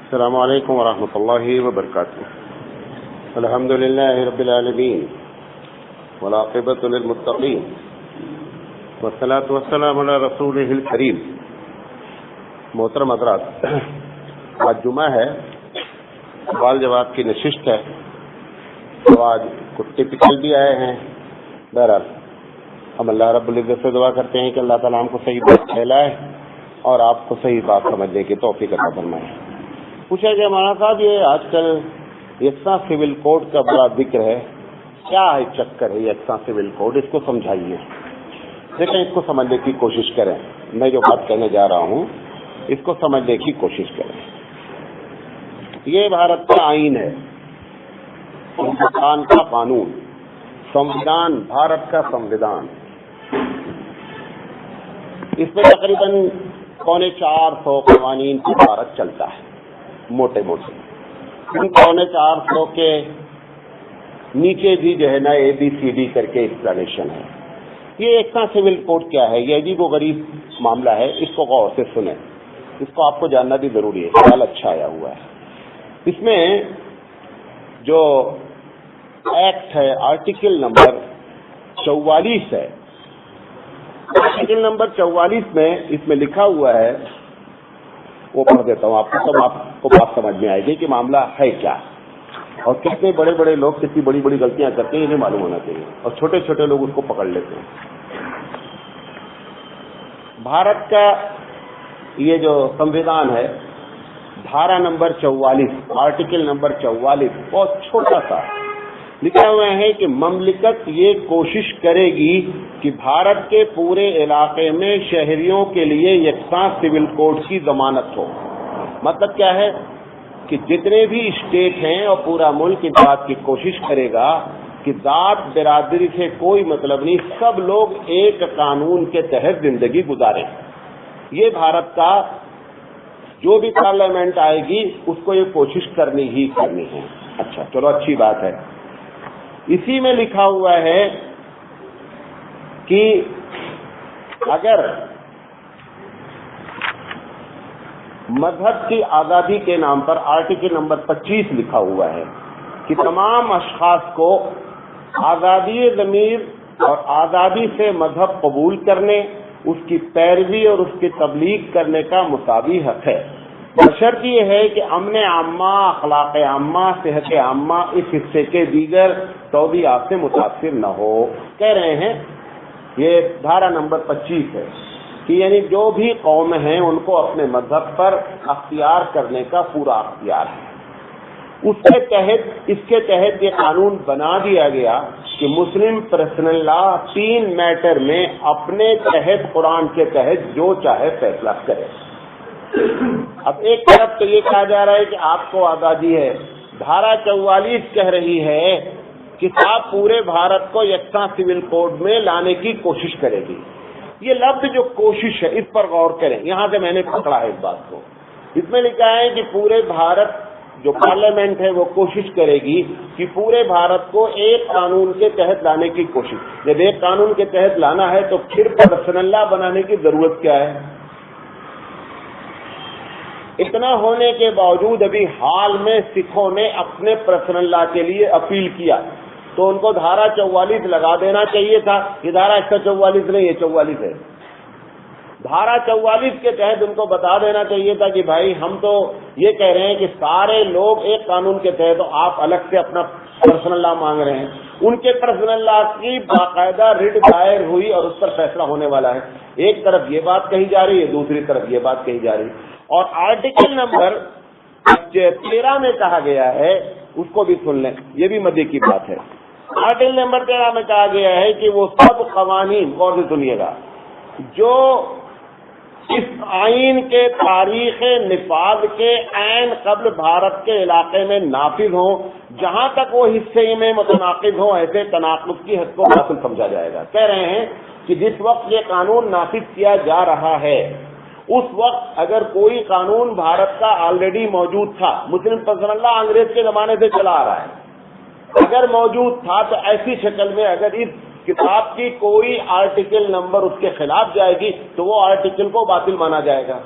السلام علیکم ورحمۃ اللہ وبرکاتہ. الحمد للہ رب العالمین والعاقبۃ للمتقین والصلاۃ والسلام علی رسولہ الکریم. محترم حضرات، آج جمعہ ہے، سوال جواب کی نشست ہے. تو آج کچھ ٹپیکل بھی آئے ہیں. بہرحال ہم اللہ رب العزت سے دعا کرتے ہیں کہ اللہ تعالیٰ ہم کو صحیح بات پھیلائے اور آپ کو صحیح بات سمجھنے کی توفیق عطا فرمائے. پوچھا کہ مولانا صاحب، یہ آج کل یکساں سول کوڈ کا بڑا ذکر ہے، کیا ہے چکر ہے یکساں سول کوڈ؟ اس کو سمجھائیے. دیکھیں، اس کو سمجھنے کی کوشش کریں. میں جو بات کہنے جا رہا ہوں اس کو سمجھنے کی کوشش کریں. یہ بھارت کا آئین ہے، ہندوستان کا قانون، سمویدھان، بھارت کا سمویدھان. اس میں تقریباً 450 قوانین کی بھارت چلتا ہے، موٹے موٹے. ان 450 کے نیچے بھی جو ہے نا ABCD کر کے ایکسپلینیشن ہے. یہ یکساں سول کوڈ کیا ہے؟ یہ عجیب و غریب معاملہ ہے. اس کو غور سے سنیں، اس کو آپ کو جاننا بھی ضروری ہے. خیال اچھا آیا ہوا ہے. اس میں جو ایکٹ ہے، آرٹیکل نمبر 44 ہے. آرٹیکل نمبر 44 میں اس میں لکھا ہوا ہے، وہ پڑھ دیتا ہوں آپ کو، تب آپ کو بات سمجھ میں آئے گی کہ معاملہ ہے کیا، اور کتنے بڑے بڑے لوگ کتنی بڑی بڑی غلطیاں کرتے ہیں انہیں معلوم ہونا چاہیے، اور چھوٹے چھوٹے لوگ اس کو پکڑ لیتے ہیں. بھارت کا یہ جو سمویدھان ہے، دھارا نمبر 44، آرٹیکل نمبر 44 بہت چھوٹا سا لکھا ہوا ہے کہ مملکت یہ کوشش کرے گی کہ بھارت کے پورے علاقے میں شہریوں کے لیے یکساں سول کوڈ کی ضمانت ہو. مطلب کیا ہے کہ جتنے بھی اسٹیٹ ہیں اور پورا ملک اس بات کی کوشش کرے گا کہ ذات برادری سے کوئی مطلب نہیں، سب لوگ ایک قانون کے تحت زندگی گزاریں. یہ بھارت کا جو بھی پارلیمنٹ آئے گی اس کو یہ کوشش کرنی ہی کرنی ہے. اچھا چلو، اچھی بات ہے. اسی میں لکھا ہوا ہے کہ اگر مذہب کی آزادی کے نام پر، آرٹیکل نمبر 25 لکھا ہوا ہے کہ تمام اشخاص کو آزادی ضمیر اور آزادی سے مذہب قبول کرنے، اس کی پیروی اور اس کی تبلیغ کرنے کا مساوی حق ہے، بشرط یہ ہے کہ امن عامہ، اخلاق عامہ، صحت عامہ اس حصے کے دیگر توضیحات سے متاثر نہ ہو. کہہ رہے ہیں یہ دھارا نمبر 25 ہے کہ یعنی جو بھی قوم ہیں ان کو اپنے مذہب پر اختیار کرنے کا پورا اختیار ہے. اس کے تحت یہ قانون بنا دیا گیا کہ مسلم پرسنل لا 3 میٹر میں اپنے تحت، قرآن کے تحت جو چاہے فیصلہ کرے. اب ایک طرف تو یہ کہا جا رہا ہے کہ آپ کو آزادی ہے، دھارا 44 کہہ رہی ہے کہ آپ پورے بھارت کو یکساں سول کوڈ میں لانے کی کوشش کرے گی. یہ لفظ جو کوشش ہے اس پر غور کریں. یہاں سے میں نے پکڑا ہے اس بات کو. اس میں لکھا ہے کہ پورے بھارت جو پارلیمنٹ ہے وہ کوشش کرے گی کہ پورے بھارت کو ایک قانون کے تحت لانے کی کوشش. جب ایک قانون کے تحت لانا ہے تو پھر پرسنل لا بنانے کی ضرورت کیا ہے؟ اتنا ہونے کے باوجود ابھی حال میں سکھوں نے اپنے پرسنل لا کے لیے اپیل کیا تو ان کو دھارا 44 لگا دینا چاہیے تھا. یہ دھارا 144 نہیں، یہ 44 ہے. دھارا 44 کے تحت ان کو بتا دینا چاہیے تھا کہ بھائی ہم تو یہ کہہ رہے ہیں کہ سارے لوگ ایک قانون کے تحت، آپ الگ سے اپنا پرسنل لا مانگ رہے ہیں. ان کے پرسنل لا کی باقاعدہ رٹ دائر ہوئی اور اس پر فیصلہ ہونے والا ہے. ایک طرف یہ بات کہی جا رہی ہے، دوسری طرف یہ بات کہی جا رہی ہے. اور آرٹیکل نمبر 13 میں کہا گیا ہے، اس کو بھی سن لیں، یہ بھی مدعی کی بات ہے. آرٹیکل نمبر 13 میں کہا گیا ہے کہ وہ سب قوانین، غور سے سنیے گا، جو اس آئین کے تاریخ نفاذ کے عین قبل بھارت کے علاقے میں نافذ ہوں، جہاں تک وہ حصے میں متناقض ہوں، ایسے تناقض کی حد کو حاصل سمجھا جائے گا. کہہ رہے ہیں کہ جس وقت یہ قانون نافذ کیا جا رہا ہے اس وقت اگر کوئی قانون بھارت کا آلریڈی موجود تھا، مسلم پرسنل لا انگریز کے زمانے سے چلا آ رہا ہے، اگر موجود تھا تو ایسی شکل میں اگر اس کتاب کی کوئی آرٹیکل نمبر اس کے خلاف جائے گی تو وہ آرٹیکل کو باطل مانا جائے گا.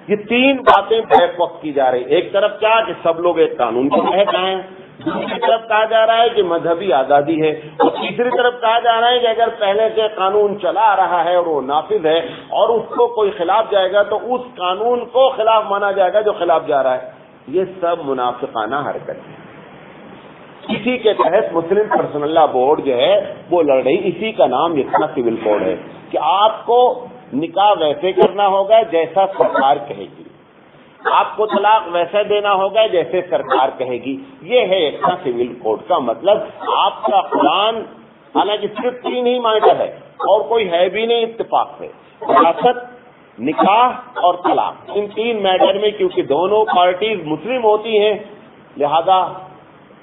یہ تین باتیں بیک وقت کی جا رہی. ایک طرف کیا کہ سب لوگ ایک قانون کے تحت آئے ہیں, دوسری طرف کہا جا رہا ہے کہ مذہبی آزادی ہے, اور تیسری طرف کہا جا رہا ہے کہ اگر پہلے سے قانون چلا آ رہا ہے اور وہ نافذ ہے اور اس کو کوئی خلاف جائے گا تو اس قانون کو خلاف مانا جائے گا جو خلاف جا رہا ہے. یہ سب منافقانہ حرکت ہے. اسی کے تحت مسلم پرسنل لا بورڈ جو ہے وہ لڑ رہی. اسی کا نام اتنا سول کوڈ ہے کہ آپ کو نکاح ویسے کرنا ہوگا جیسا سرکار کہے گی, آپ کو طلاق ویسا دینا ہوگا جیسے سرکار کہے گی. یہ ہے اتنا سول کوڈ کا مطلب. آپ کا قرآن حالانکہ صرف 3 ہی مائٹر ہے اور کوئی ہے بھی نہیں اتفاق سے, وراثت, نکاح اور طلاق, ان 3 میٹر میں کیونکہ دونوں پارٹیز مسلم ہوتی ہیں لہذا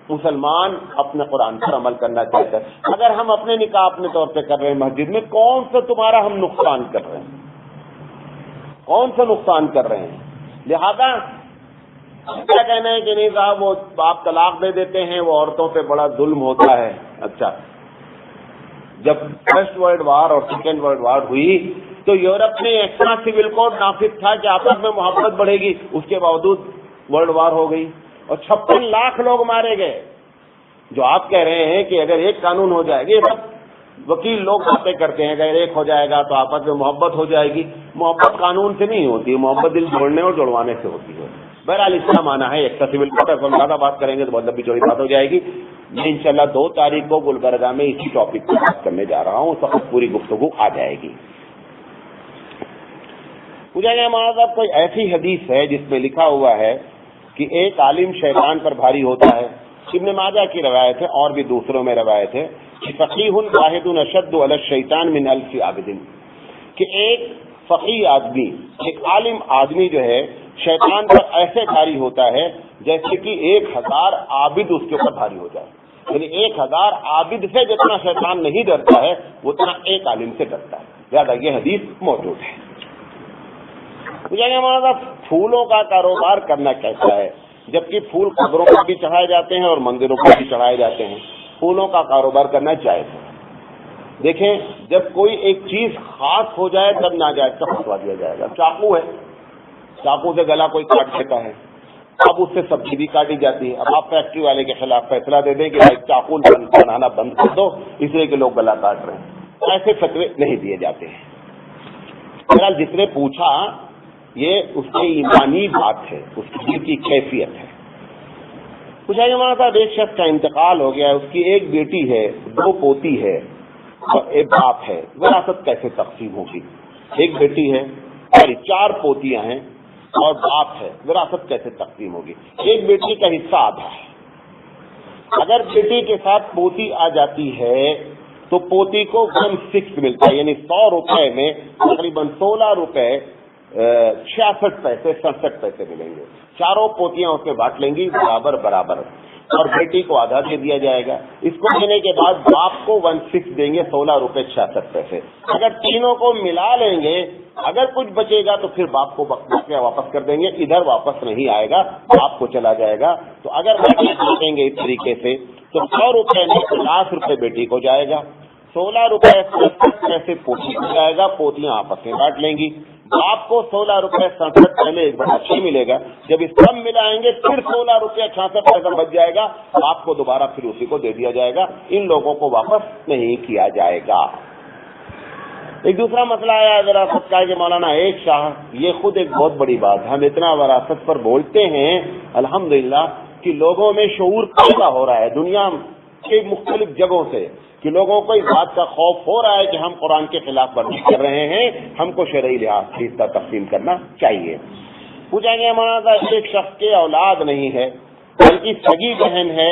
مسلمان اپنے قرآن پر عمل کرنا چاہتا ہے. اگر ہم اپنے نکاح اپنے طور پہ کر رہے ہیں مسجد میں, کون سا تمہارا ہم نقصان کر رہے ہیں, کون سا نقصان کر رہے ہیں؟ لہذا کیا کہنا ہے کہ نہیں صاحب وہ آپ طلاق دے دیتے ہیں, وہ عورتوں پہ بڑا ظلم ہوتا ہے. اچھا, جب فرسٹ ورلڈ وار اور سیکنڈ ورلڈ وار ہوئی تو یورپ میں ایسا سول کوڈ نافذ تھا کہ آپس میں محبت بڑھے گی, اس کے باوجود ورلڈ وار ہو گئی اور 56 لاکھ لوگ مارے گئے. جو آپ کہہ رہے ہیں کہ اگر ایک قانون ہو جائے گی, سب وکیل لوگ باتیں کرتے ہیں اگر ایک ہو جائے گا تو آپس میں محبت ہو جائے گی. محبت قانون سے نہیں ہوتی, محبت دل جوڑنے اور جڑوانے سے ہوتی ہے. بہرحال اس کا مانا ہے ایک سول کوڈ. ہم زیادہ بات کریں گے تو بہت لمبی چوڑی بات ہو جائے گی. میں انشاءاللہ 2 تاریخ کو گلبرگہ میں اسی ٹاپک پر بات کرنے جا رہا ہوں, اس وقت پوری گفتگو آ جائے گی. پوچھا گیا مولانا صاحب کوئی ایسی حدیث ہے جس میں لکھا ہوا ہے کہ ایک عالم شیطان پر بھاری ہوتا ہے؟ ابن ماجہ کی روایت ہے اور بھی دوسروں میں روایت ہے کہ فقیہ واحد اشد علی الشیطان من 1000 عابد, کہ ایک فقیہ آدمی, ایک عالم آدمی جو ہے شیطان پر ایسے بھاری ہوتا ہے جیسے کہ 1000 عابد اس کے اوپر بھاری ہو جائے. یعنی 1000 عابد سے جتنا شیطان نہیں ڈرتا ہے اتنا ایک عالم سے ڈرتا ہے. زیادہ یہ حدیث موجود ہے. پھولوں کا کاروبار کرنا کیسا ہے؟ جبکہ پھول قبروں پر بھی چڑھائے جاتے ہیں اور مندروں پر بھی چڑھائے جاتے ہیں. پھولوں کا کاروبار کرنا جائز ہے. دیکھیں, جب کوئی ایک چیز خاص ہو جائے تب ناجائز کا فتویٰ دیا جائے گا. چاقو ہے, چاقو سے گلا کوئی کاٹ دیتا ہے, اب اس سے سبزی بھی کاٹی جاتی ہے. اب آپ فیکٹری والے کے خلاف فیصلہ دے دیں کہ بھائی چاقو بنانا بند کر دو اس لیے کہ لوگ گلا کاٹ رہے ہیں. ایسے فتوے نہیں دیے جاتے ہیں. بہرحال جس نے پوچھا یہ اس کی ایمانی بات ہے, اس کی دل کی کیفیت ہے. پوچھا کہ مولانا صاحب ایک شخص کا انتقال ہو گیا ہے, اس کی ایک بیٹی ہے, 2 پوتی ہے اور ایک باپ ہے, وراثت کیسے تقسیم ہوگی؟ ایک بیٹی ہے, 4 پوتیاں ہیں اور باپ ہے, وراثت کیسے تقسیم ہوگی؟ ایک بیٹی کا حصہ آدھا ہے. اگر بیٹی کے ساتھ پوتی آ جاتی ہے تو پوتی کو 1/6 ملتا ہے, یعنی 100 روپے میں تقریباً 16 روپے 66 پیسے 67 پیسے ملیں گے. 4 پوتیاں اس میں بانٹ لیں گی برابر برابر, اور بیٹی کو آدھا دے دیا جائے گا. اس کو دینے کے بعد باپ کو 1/6 دیں گے, 16 روپے 66 پیسے. اگر تینوں کو ملا لیں گے, اگر کچھ بچے گا تو پھر باپ کو بقیہ واپس کر دیں گے. ادھر واپس نہیں آئے گا, باپ کو چلا جائے گا. تو اگر باقی دیں گے اس طریقے سے تو 100 روپے میں 50 روپے بیٹی کو جائے گا, 16 روپے 67 پیسے پوتی کو جائے گا. پوتیاں آپس میں بانٹ لیں گی. باپ کو 16 روپے 67 پہلے 1/6 ملے گا. جب اس سب ملائیں گے پھر 16 روپے 66 پیسہ بچ جائے گا. باپ کو دوبارہ پھر اسی کو دے دیا جائے گا. ان لوگوں کو واپس نہیں کیا جائے گا. ایک دوسرا مسئلہ آیا وراثت کا کہ مولانا ایک شاہ, یہ خود ایک بہت بڑی بات ہے. ہم اتنا وراثت پر بولتے ہیں الحمدللہ کہ لوگوں میں شعور پیدا ہو رہا ہے دنیا کے مختلف جگہوں سے, کہ لوگوں کو اس بات کا خوف ہو رہا ہے کہ ہم قرآن کے خلاف ورزی کر رہے ہیں, ہم کو شرعی لحاظ سے حصہ تقسیم کرنا چاہیے. پوچھا گیا مولانا ایک شخص کے اولاد نہیں ہے بلکہ سگی بہن ہے,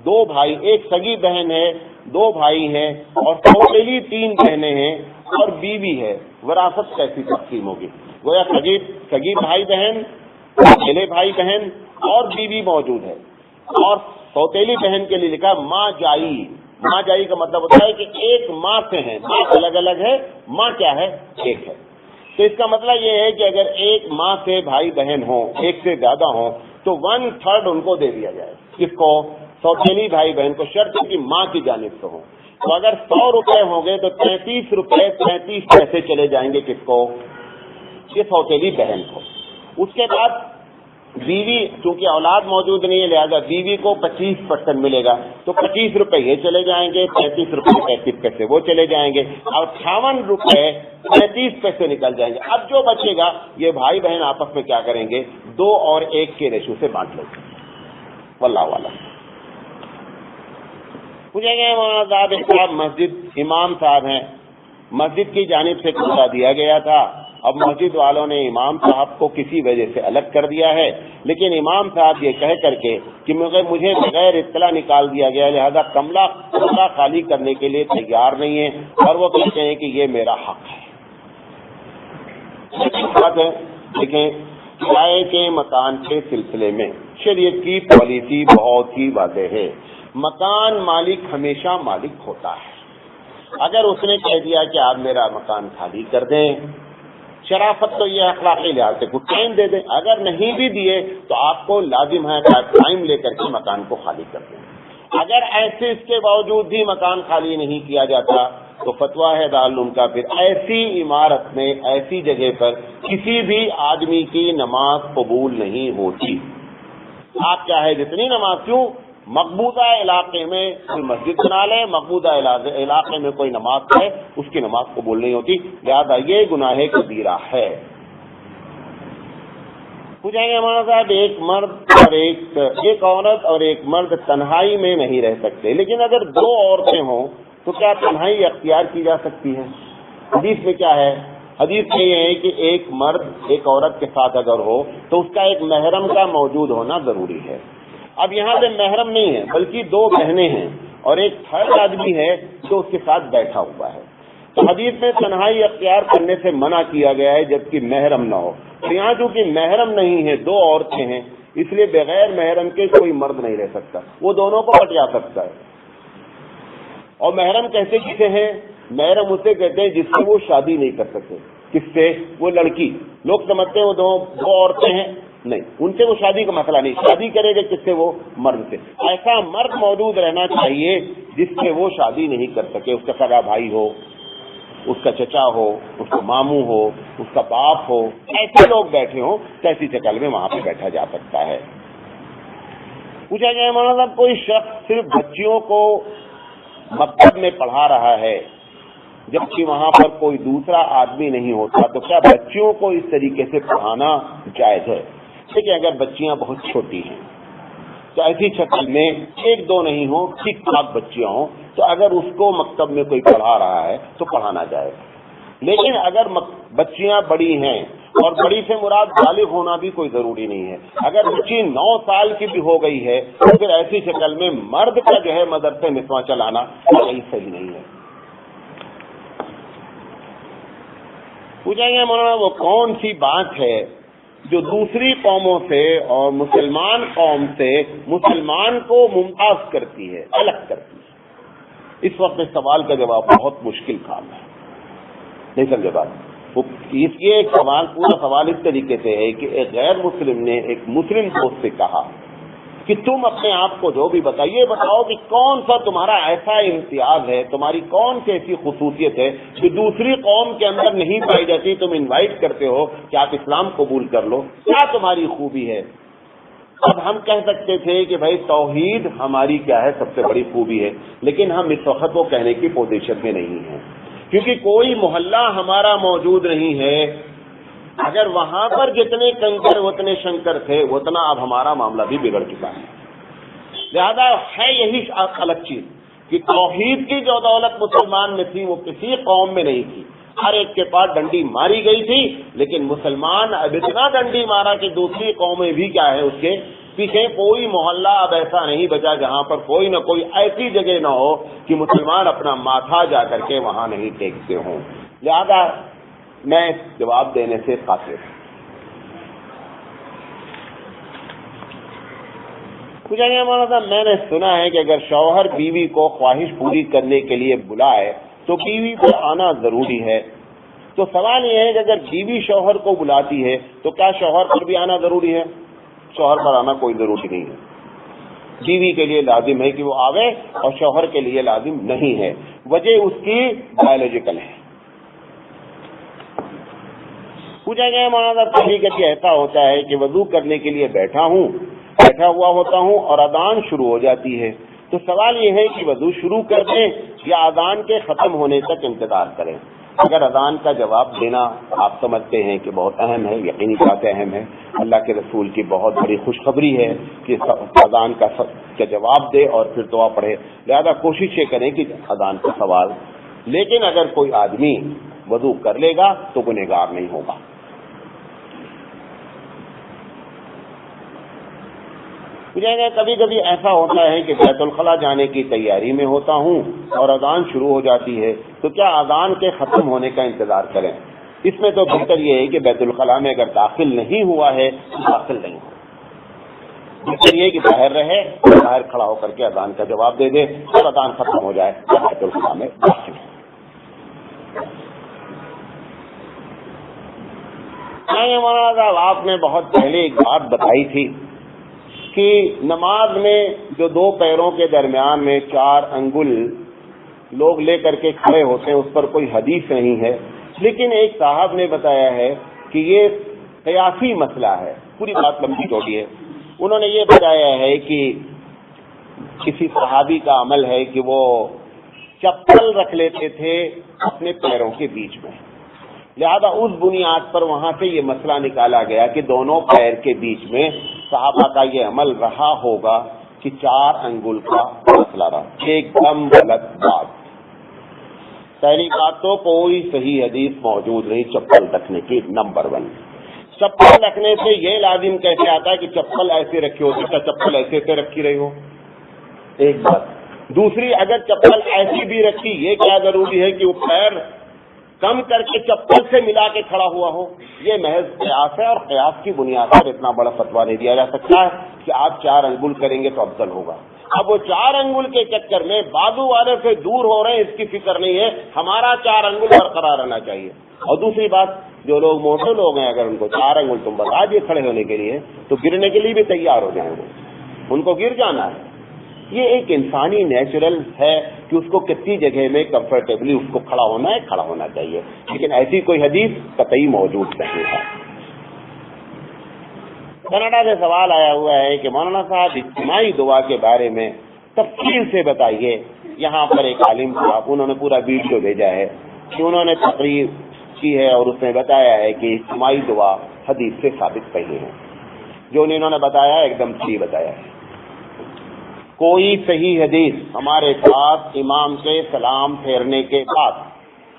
2 بھائی, ایک سگی بہن ہے, 2 بھائی ہیں اور ٹوٹلی 3 بہنیں ہیں اور بیوی ہے, وراثت کیسی تقسیم ہوگی؟ گویا سگی بھائی بہن, اکیلے بھائی بہن اور بیوی موجود ہے, اور سوتیلی بہن کے لیے لکھا ماں جائی. ماں جائی کا مطلب ہوتا ہے کہ ایک ماں سے ہیں, ماں الگ الگ ہے, ماں کیا ہے؟ ایک ہے. تو اس کا مطلب یہ ہے کہ اگر ایک ماں سے بھائی بہن ہوں, ایک سے زیادہ ہوں, تو 1/3 ان کو دے دیا جائے. کس کو؟ سوتیلی بھائی بہن کو, شرط کی ماں کی جانب سے ہوں. تو اگر 100 روپے ہوں گے تو 33 روپے 33 پیسے چلے جائیں گے. کس کو؟ یہ سوتیلی بہن کو. اس کے بعد بیوی چونکہ اولاد موجود نہیں ہے لہذا بیوی کو 25% ملے گا، تو 25 روپے یہ چلے جائیں گے، 35 روپے 35 پیسے وہ چلے جائیں گے، اور 58 روپے 35 پیسے نکل جائیں گے۔ اب جو بچے گا یہ بھائی بہن آپس میں کیا کریں گے، 2 اور 1 کے ریشو سے بانٹ لیں گے۔ واللہ اعلم۔ پوچھیں گے مولانا صاحب مسجد امام صاحب ہیں، مسجد کی جانب سے کوٹا دیا گیا تھا، اب مسجد والوں نے امام صاحب کو کسی وجہ سے الگ کر دیا ہے، لیکن امام صاحب یہ کہہ کر کے کہ مجھے بغیر اطلاع نکال دیا گیا لہذا کمرہ خالی کرنے کے لیے تیار نہیں ہے، اور وہ کہتے ہیں کہ یہ میرا حق ہے۔ دیکھیں کرائے کے مکان کے سلسلے میں شریعت کی پالیسی بہت ہی واضح ہے، مکان مالک ہمیشہ مالک ہوتا ہے۔ اگر اس نے کہہ دیا کہ آپ میرا مکان خالی کر دیں، شرافت تو یہ اخلاقی لحاظ سے کچھ ٹائم دے دیں، اگر نہیں بھی دیے تو آپ کو لازم ہے کہ آپ ٹائم لے کر کے مکان کو خالی کر دیں۔ اگر ایسے اس کے باوجود بھی مکان خالی نہیں کیا جاتا تو فتویٰ ہے دارالعلوم کا، پھر ایسی عمارت میں ایسی جگہ پر کسی بھی آدمی کی نماز قبول نہیں ہوتی۔ آپ چاہے جتنی نماز کیوں، مقبوضہ علاقے میں کوئی مسجد بنا لے، مقبوضہ علاقے میں کوئی نماز ہے، اس کی نماز قبول نہیں ہوتی، لہذا یہ گناہ کبیرہ ہے۔ پوچھیں گے مولانا صاحب ایک مرد اور ایک عورت اور ایک مرد تنہائی میں نہیں رہ سکتے، لیکن اگر 2 عورتیں ہوں تو کیا تنہائی اختیار کی جا سکتی ہے؟ حدیث میں کیا ہے؟ حدیث میں یہ ہے کہ ایک مرد ایک عورت کے ساتھ اگر ہو تو اس کا ایک محرم کا موجود ہونا ضروری ہے۔ اب یہاں پہ محرم نہیں ہے بلکہ 2 بہنیں ہیں اور ایک تھرڈ آدمی ہے جو اس کے ساتھ بیٹھا ہوا ہے، تو حدیث میں تنہائی اختیار کرنے سے منع کیا گیا ہے جبکہ محرم نہ ہو۔ تو یہاں چونکہ محرم نہیں ہے، 2 عورتیں ہیں، اس لیے بغیر محرم کے کوئی مرد نہیں رہ سکتا، وہ دونوں کو ہٹ جا سکتا ہے۔ اور محرم کہتے کسے ہیں؟ محرم اسے کہتے ہیں جس سے وہ شادی نہیں کر سکتے۔ کس سے؟ وہ لڑکی، لوگ سمجھتے ہیں وہ 2 عورتیں ہیں، نہیں، ان سے وہ شادی کا مسئلہ نہیں، شادی کرے گا کس سے؟ وہ مرد سے۔ ایسا مرد موجود رہنا چاہیے جس سے وہ شادی نہیں کر سکے، اس کا سگا بھائی ہو، اس کا چچا ہو، اس کا ماموں ہو، اس کا باپ ہو، ایسے لوگ بیٹھے ہوں کیسی شکل میں وہاں پہ بیٹھا جا سکتا ہے۔ پوچھا گیا مولانا صاحب کوئی شخص صرف بچیوں کو مکتب میں پڑھا رہا ہے جبکہ وہاں پر کوئی دوسرا آدمی نہیں ہوتا، تو کیا بچیوں کو اس طریقے سے پڑھانا جائز ہے؟ دیکھیں اگر بچیاں بہت چھوٹی ہیں تو ایسی شکل میں 1-2 نہیں ہوں، ٹھیک ٹھاک بچیاں ہوں، تو اگر اس کو مکتب میں کوئی پڑھا رہا ہے تو پڑھانا جائے۔ لیکن اگر بچیاں بڑی ہیں، اور بڑی سے مراد بالغ ہونا بھی کوئی ضروری نہیں ہے، اگر بچی 9 سال کی بھی ہو گئی ہے تو پھر ایسی شکل میں مرد کا جو ہے مدرسے میں چلانا صحیح نہیں ہے۔ پوچھیں گے مولانا وہ کون سی بات ہے جو دوسری قوموں سے اور مسلمان قوم سے مسلمان کو ممتاز کرتی ہے، الگ کرتی ہے؟ اس وقت اس سوال کا جواب بہت مشکل کام ہے، نہیں سمجھے بات؟ یہ ایک سوال، پورا سوال اس طریقے سے ہے کہ ایک غیر مسلم نے ایک مسلم دوست سے کہا کہ تم اپنے آپ کو جو بھی بتائیے بتاؤ کہ کون سا تمہارا ایسا امتیاز ہے، تمہاری کون سی ایسی خصوصیت ہے جو دوسری قوم کے اندر نہیں پائی جاتی، تم انوائٹ کرتے ہو کہ آپ اسلام قبول کر لو، کیا تمہاری خوبی ہے؟ اب ہم کہہ سکتے تھے کہ بھائی توحید ہماری کیا ہے، سب سے بڑی خوبی ہے، لیکن ہم اس وقت وہ کہنے کی پوزیشن میں نہیں ہیں کیونکہ کوئی محلہ ہمارا موجود نہیں ہے، اگر وہاں پر جتنے کنکر اتنے شنکر تھے اتنا اب ہمارا معاملہ بھی بگڑ چکا ہے۔ لہذا ہے یہی الگ چیز کہ توحید کی جو دولت مسلمان میں تھی وہ کسی قوم میں نہیں تھی، ہر ایک کے پاس ڈنڈی ماری گئی تھی، لیکن مسلمان اب اتنا ڈنڈی مارا کہ دوسری قومیں بھی کیا ہے اس کے پیچھے۔ کوئی محلہ اب ایسا نہیں بچا جہاں پر کوئی نہ کوئی ایسی جگہ نہ ہو کہ مسلمان اپنا ماتھا جا کر کے وہاں نہیں ٹیکتے ہوں۔ لہذا میں جواب دینے سے قاصر ہوں۔ پوچھا گیا مولانا صاحب میں نے سنا ہے کہ اگر شوہر بیوی کو خواہش پوری کرنے کے لیے بلائے تو بیوی کو آنا ضروری ہے، تو سوال یہ ہے کہ اگر بیوی شوہر کو بلاتی ہے تو کیا شوہر پر بھی آنا ضروری ہے؟ شوہر پر آنا کوئی ضروری نہیں ہے، بیوی کے لیے لازم ہے کہ وہ آوے اور شوہر کے لیے لازم نہیں ہے، وجہ اس کی بایولوجیکل ہے۔ پوچھا گیا مولانا کبھی کبھی ایسا ہوتا ہے کہ وضو کرنے کے لیے بیٹھا ہوا ہوتا ہوں اور اذان شروع ہو جاتی ہے، تو سوال یہ ہے کہ وضو شروع کر دیں یا اذان کے ختم ہونے تک انتظار کریں؟ اگر اذان کا جواب دینا آپ سمجھتے ہیں کہ بہت اہم ہے، یقینی بات اہم ہے، اللہ کے رسول کی بہت بڑی خوشخبری ہے کہ اذان کا جواب دے اور پھر دعا پڑھے، لہذا کوشش یہ کریں کہ اذان کا سوال، لیکن اگر کوئی آدمی وضو کر لے گا تو گنہگار نہیں ہوگا۔ کبھی کبھی ایسا ہوتا ہے کہ بیت الخلاء جانے کی تیاری میں ہوتا ہوں اور اذان شروع ہو جاتی ہے، تو کیا اذان کے ختم ہونے کا انتظار کریں؟ اس میں تو بہتر یہ ہے کہ بیت الخلاء میں اگر داخل نہیں ہوا ہے تو داخل نہیں ہو، بہتر یہ کہ باہر رہے، باہر کھڑا ہو کر کے اذان کا جواب دے دے اور اذان ختم ہو جائے تو بیت الخلاء میں داخل ہو۔ مولانا صاحب، آپ نے بہت پہلے ایک بات بتائی تھی کہ نماز میں جو دو پیروں کے درمیان میں 4 انگل لوگ لے کر کے کھڑے ہوتے ہیں اس پر کوئی حدیث نہیں ہے، لیکن ایک صاحب نے بتایا ہے کہ یہ قیاسی مسئلہ ہے، پوری بات لمبی چوڑی ہے۔ انہوں نے یہ بتایا ہے کہ کسی صحابی کا عمل ہے کہ وہ چپل رکھ لیتے تھے اپنے پیروں کے بیچ میں، لہذا اس بنیاد پر وہاں سے یہ مسئلہ نکالا گیا کہ دونوں پیر کے بیچ میں صحابہ کا یہ عمل رہا ہوگا کہ 4 انگل کا فاصلہ رہا۔ ایک دم غلط بات۔ پہلی بات تو کوئی صحیح حدیث موجود نہیں چپل رکھنے کی، نمبر 1۔ چپل رکھنے سے یہ لازم کیسے آتا ہے کہ چپل ایسے رکھی ہوتی ہے، چپل ایسے سے رکھی رہی ہو؟ ایک بات۔ دوسری، اگر چپل ایسی بھی رکھی، یہ کیا ضروری ہے کہ وہ پیر کم کر کے چپل سے ملا کے کھڑا ہوا ہو؟ یہ محض قیاس ہے، اور قیاس کی بنیاد پر اتنا بڑا فتویٰ نہیں دیا جا سکتا ہے کہ آپ 4 انگل کریں گے تو افضل ہوگا۔ اب وہ 4 انگل کے چکر میں بازو والے سے دور ہو رہے ہیں، اس کی فکر نہیں ہے، ہمارا 4 انگل برقرار رہنا چاہیے۔ اور دوسری بات، جو لوگ موٹے لوگ ہیں اگر ان کو 4 انگل تم بتا دیے کھڑے ہونے کے لیے تو گرنے کے لیے بھی تیار ہو جائیں گے، ان کو گر جانا ہے۔ یہ ایک انسانی نیچرل ہے کہ اس کو کتنی جگہ میں کمفرٹیبلی اس کو کھڑا ہونا چاہیے، لیکن ایسی کوئی حدیث قطعی موجود نہیں ہے۔ کینیڈا سے سوال آیا ہوا ہے کہ مولانا صاحب اجتماعی دعا کے بارے میں تفصیل سے بتائیے۔ یہاں پر ایک عالم صاحب، انہوں نے پورا ویڈیو بھیجا ہے کہ انہوں نے تقریر کی ہے اور اس میں بتایا ہے کہ اجتماعی دعا حدیث سے ثابت نہیں ہے۔ جو انہوں نے بتایا ایک دم صحیح بتایا ہے۔ کوئی صحیح حدیث ہمارے پاس امام کے سلام پھیرنے کے بعد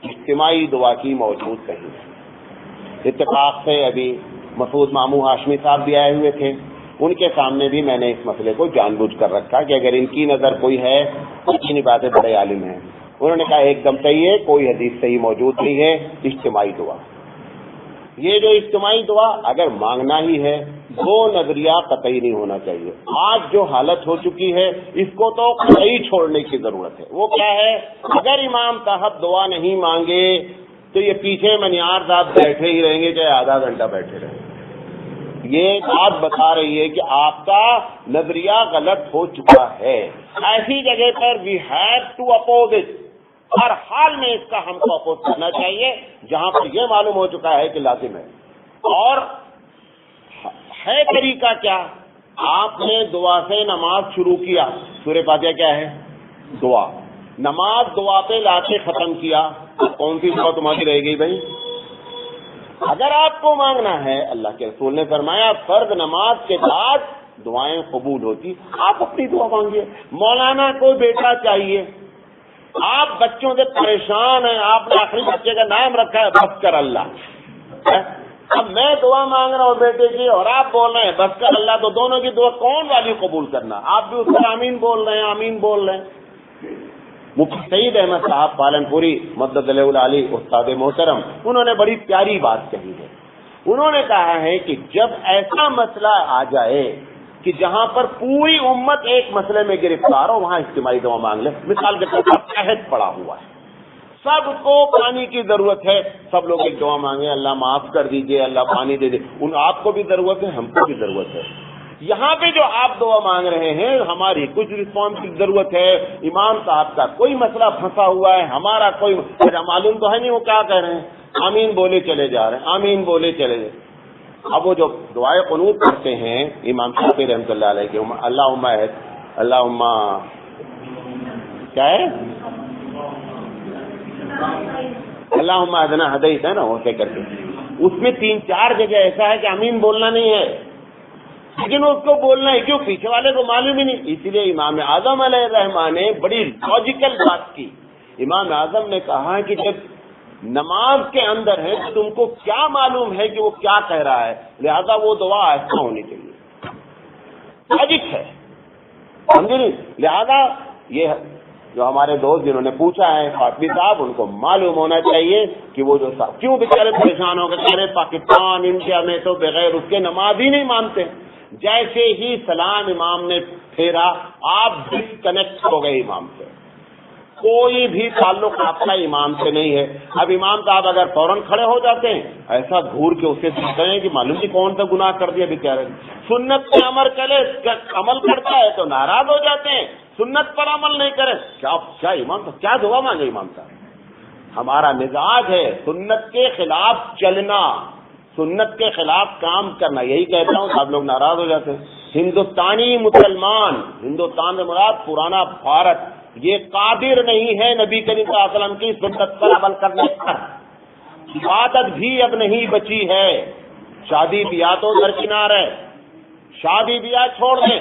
اجتماعی دعا کی موجود نہیں ہے۔ اتفاق سے ابھی مسعود مامو ہاشمی صاحب بھی آئے ہوئے تھے، ان کے سامنے بھی میں نے اس مسئلے کو جان بوجھ کر رکھا کہ اگر ان کی نظر کوئی ہے تو اچھی باتیں بڑے عالم ہیں۔ انہوں نے کہا ایک دم صحیح ہے، کوئی حدیث صحیح موجود نہیں ہے اجتماعی دعا۔ یہ جو اجتماعی دعا اگر مانگنا ہی ہے، 2 نظریہ قطعی نہیں ہونا چاہیے۔ آج جو حالت ہو چکی ہے اس کو تو قطعی چھوڑنے کی ضرورت ہے۔ وہ کیا ہے؟ اگر امام صاحب دعا نہیں مانگے تو یہ پیچھے منیار صاحب بیٹھے ہی رہیں گے، چاہے آدھا گھنٹہ بیٹھے رہیں گے۔ یہ بات بتا رہی ہے کہ آپ کا نظریہ غلط ہو چکا ہے۔ ایسی جگہ پر we have to oppose it, ہر حال میں اس کا ہم کو اپوز کرنا چاہیے جہاں پر یہ معلوم ہو چکا ہے کہ لازم ہے۔ اور ہے طریقہ کیا؟ آپ نے دعا سے نماز شروع کیا، سورہ فاتحہ کیا ہے؟ دعا۔ نماز دعا پہ لا کے ختم کیا، کون سی دعا تمہاری رہ گئی بھائی؟ اگر آپ کو مانگنا ہے، اللہ کے رسول نے فرمایا فرض نماز کے بعد دعائیں قبول ہوتی، آپ اپنی دعا مانگیے۔ مولانا کو بیٹا چاہیے، آپ بچوں سے پریشان ہیں، آپ نے آخری بچے کا نام رکھا ہے بس کر اللہ۔ اب میں دعا مانگ رہا ہوں بیٹے کی اور آپ بول رہے ہیں بس کر اللہ، تو دونوں کی دعا کون والی قبول کرنا؟ آپ بھی اس پر آمین بول رہے ہیں، آمین بول رہے ہیں۔ مفتی سعید احمد صاحب پالن پوری مدد العلی استاد محترم، انہوں نے بڑی پیاری بات کہی ہے۔ انہوں نے کہا ہے کہ جب ایسا مسئلہ آ جائے کہ جہاں پر پوری امت ایک مسئلے میں گرفتار ہو، وہاں اجتماعی دعا مانگ لیں۔ مثال کے طور پر قحط پڑا ہوا ہے، سب کو پانی کی ضرورت ہے، سب لوگ ایک دعا مانگے اللہ معاف کر دیجئے، اللہ پانی دے دے۔ ان آپ کو بھی ضرورت ہے، ہم کو بھی ضرورت ہے۔ یہاں پہ جو آپ دعا مانگ رہے ہیں ہماری کچھ رسپانس کی ضرورت ہے، امام صاحب کا کوئی مسئلہ پھنسا ہوا ہے، ہمارا کوئی معلوم تو ہے نہیں وہ کیا کہہ رہے ہیں، آمین بولے چلے جا رہے ہیں، آمین بولے چلے جا رہے ہیں۔ اب وہ جو دعائے قنوت کرتے ہیں امام شافعی رحمۃ اللہ علیہ کے، اللہم کیا ہے، اللہم اہدنا ہدیت ہے نا، وہ کہہ کر کے اس میں 3-4 جگہ ایسا ہے کہ آمین بولنا نہیں ہے، لیکن اس کو بولنا ہے کیوں، پیچھے والے کو معلوم ہی نہیں۔ اسی لیے امام اعظم علیہ الرحمٰن نے بڑی لاجیکل بات کی۔ امام اعظم نے کہا کہ جب نماز کے اندر ہے تو تم کو کیا معلوم ہے کہ وہ کیا کہہ رہا ہے، لہذا وہ دعا ایسا ہونی چاہیے، لاجک ہے، سمجھے نہیں؟ لہذا یہ جو ہمارے دوست جنہوں نے پوچھا ہے فاطمی صاحب، ان کو معلوم ہونا چاہیے کہ وہ جو صاحب کیوں بیچارے پریشان ہو گئے، ارے پاکستان انڈیا میں تو بغیر اس کے نماز ہی نہیں مانتے۔ جیسے ہی سلام امام نے پھیرا آپ ڈسکنیکٹ ہو گئے امام سے، کوئی بھی تعلق آپ کا امام سے نہیں ہے۔ اب امام صاحب اگر فوراً کھڑے ہو جاتے ہیں، ایسا گھور کے اسے دیکھتے ہیں کہ معلوم نہیں کون سا گناہ کر دیا بیچارے، سنت پہ عمل کرتا ہے تو ناراض ہو جاتے ہیں، سنت پر عمل نہیں کرے کیا امام صاحب کیا دعا مانگے امام صاحب۔ ہمارا مزاج ہے سنت کے خلاف چلنا، سنت کے خلاف کام کرنا، یہی کہتا ہوں آپ لوگ ناراض ہو جاتے ہیں۔ ہندوستانی مسلمان، ہندوستان سے مراد پرانا بھارت، یہ قادر نہیں ہے نبی کریم صلی اللہ علیہ وسلم کی سنت پر عمل کرنے پر، عبادت بھی اب نہیں بچی ہے، شادی بیاہ تو درکنار ہے، شادی بیاہ چھوڑ دیں۔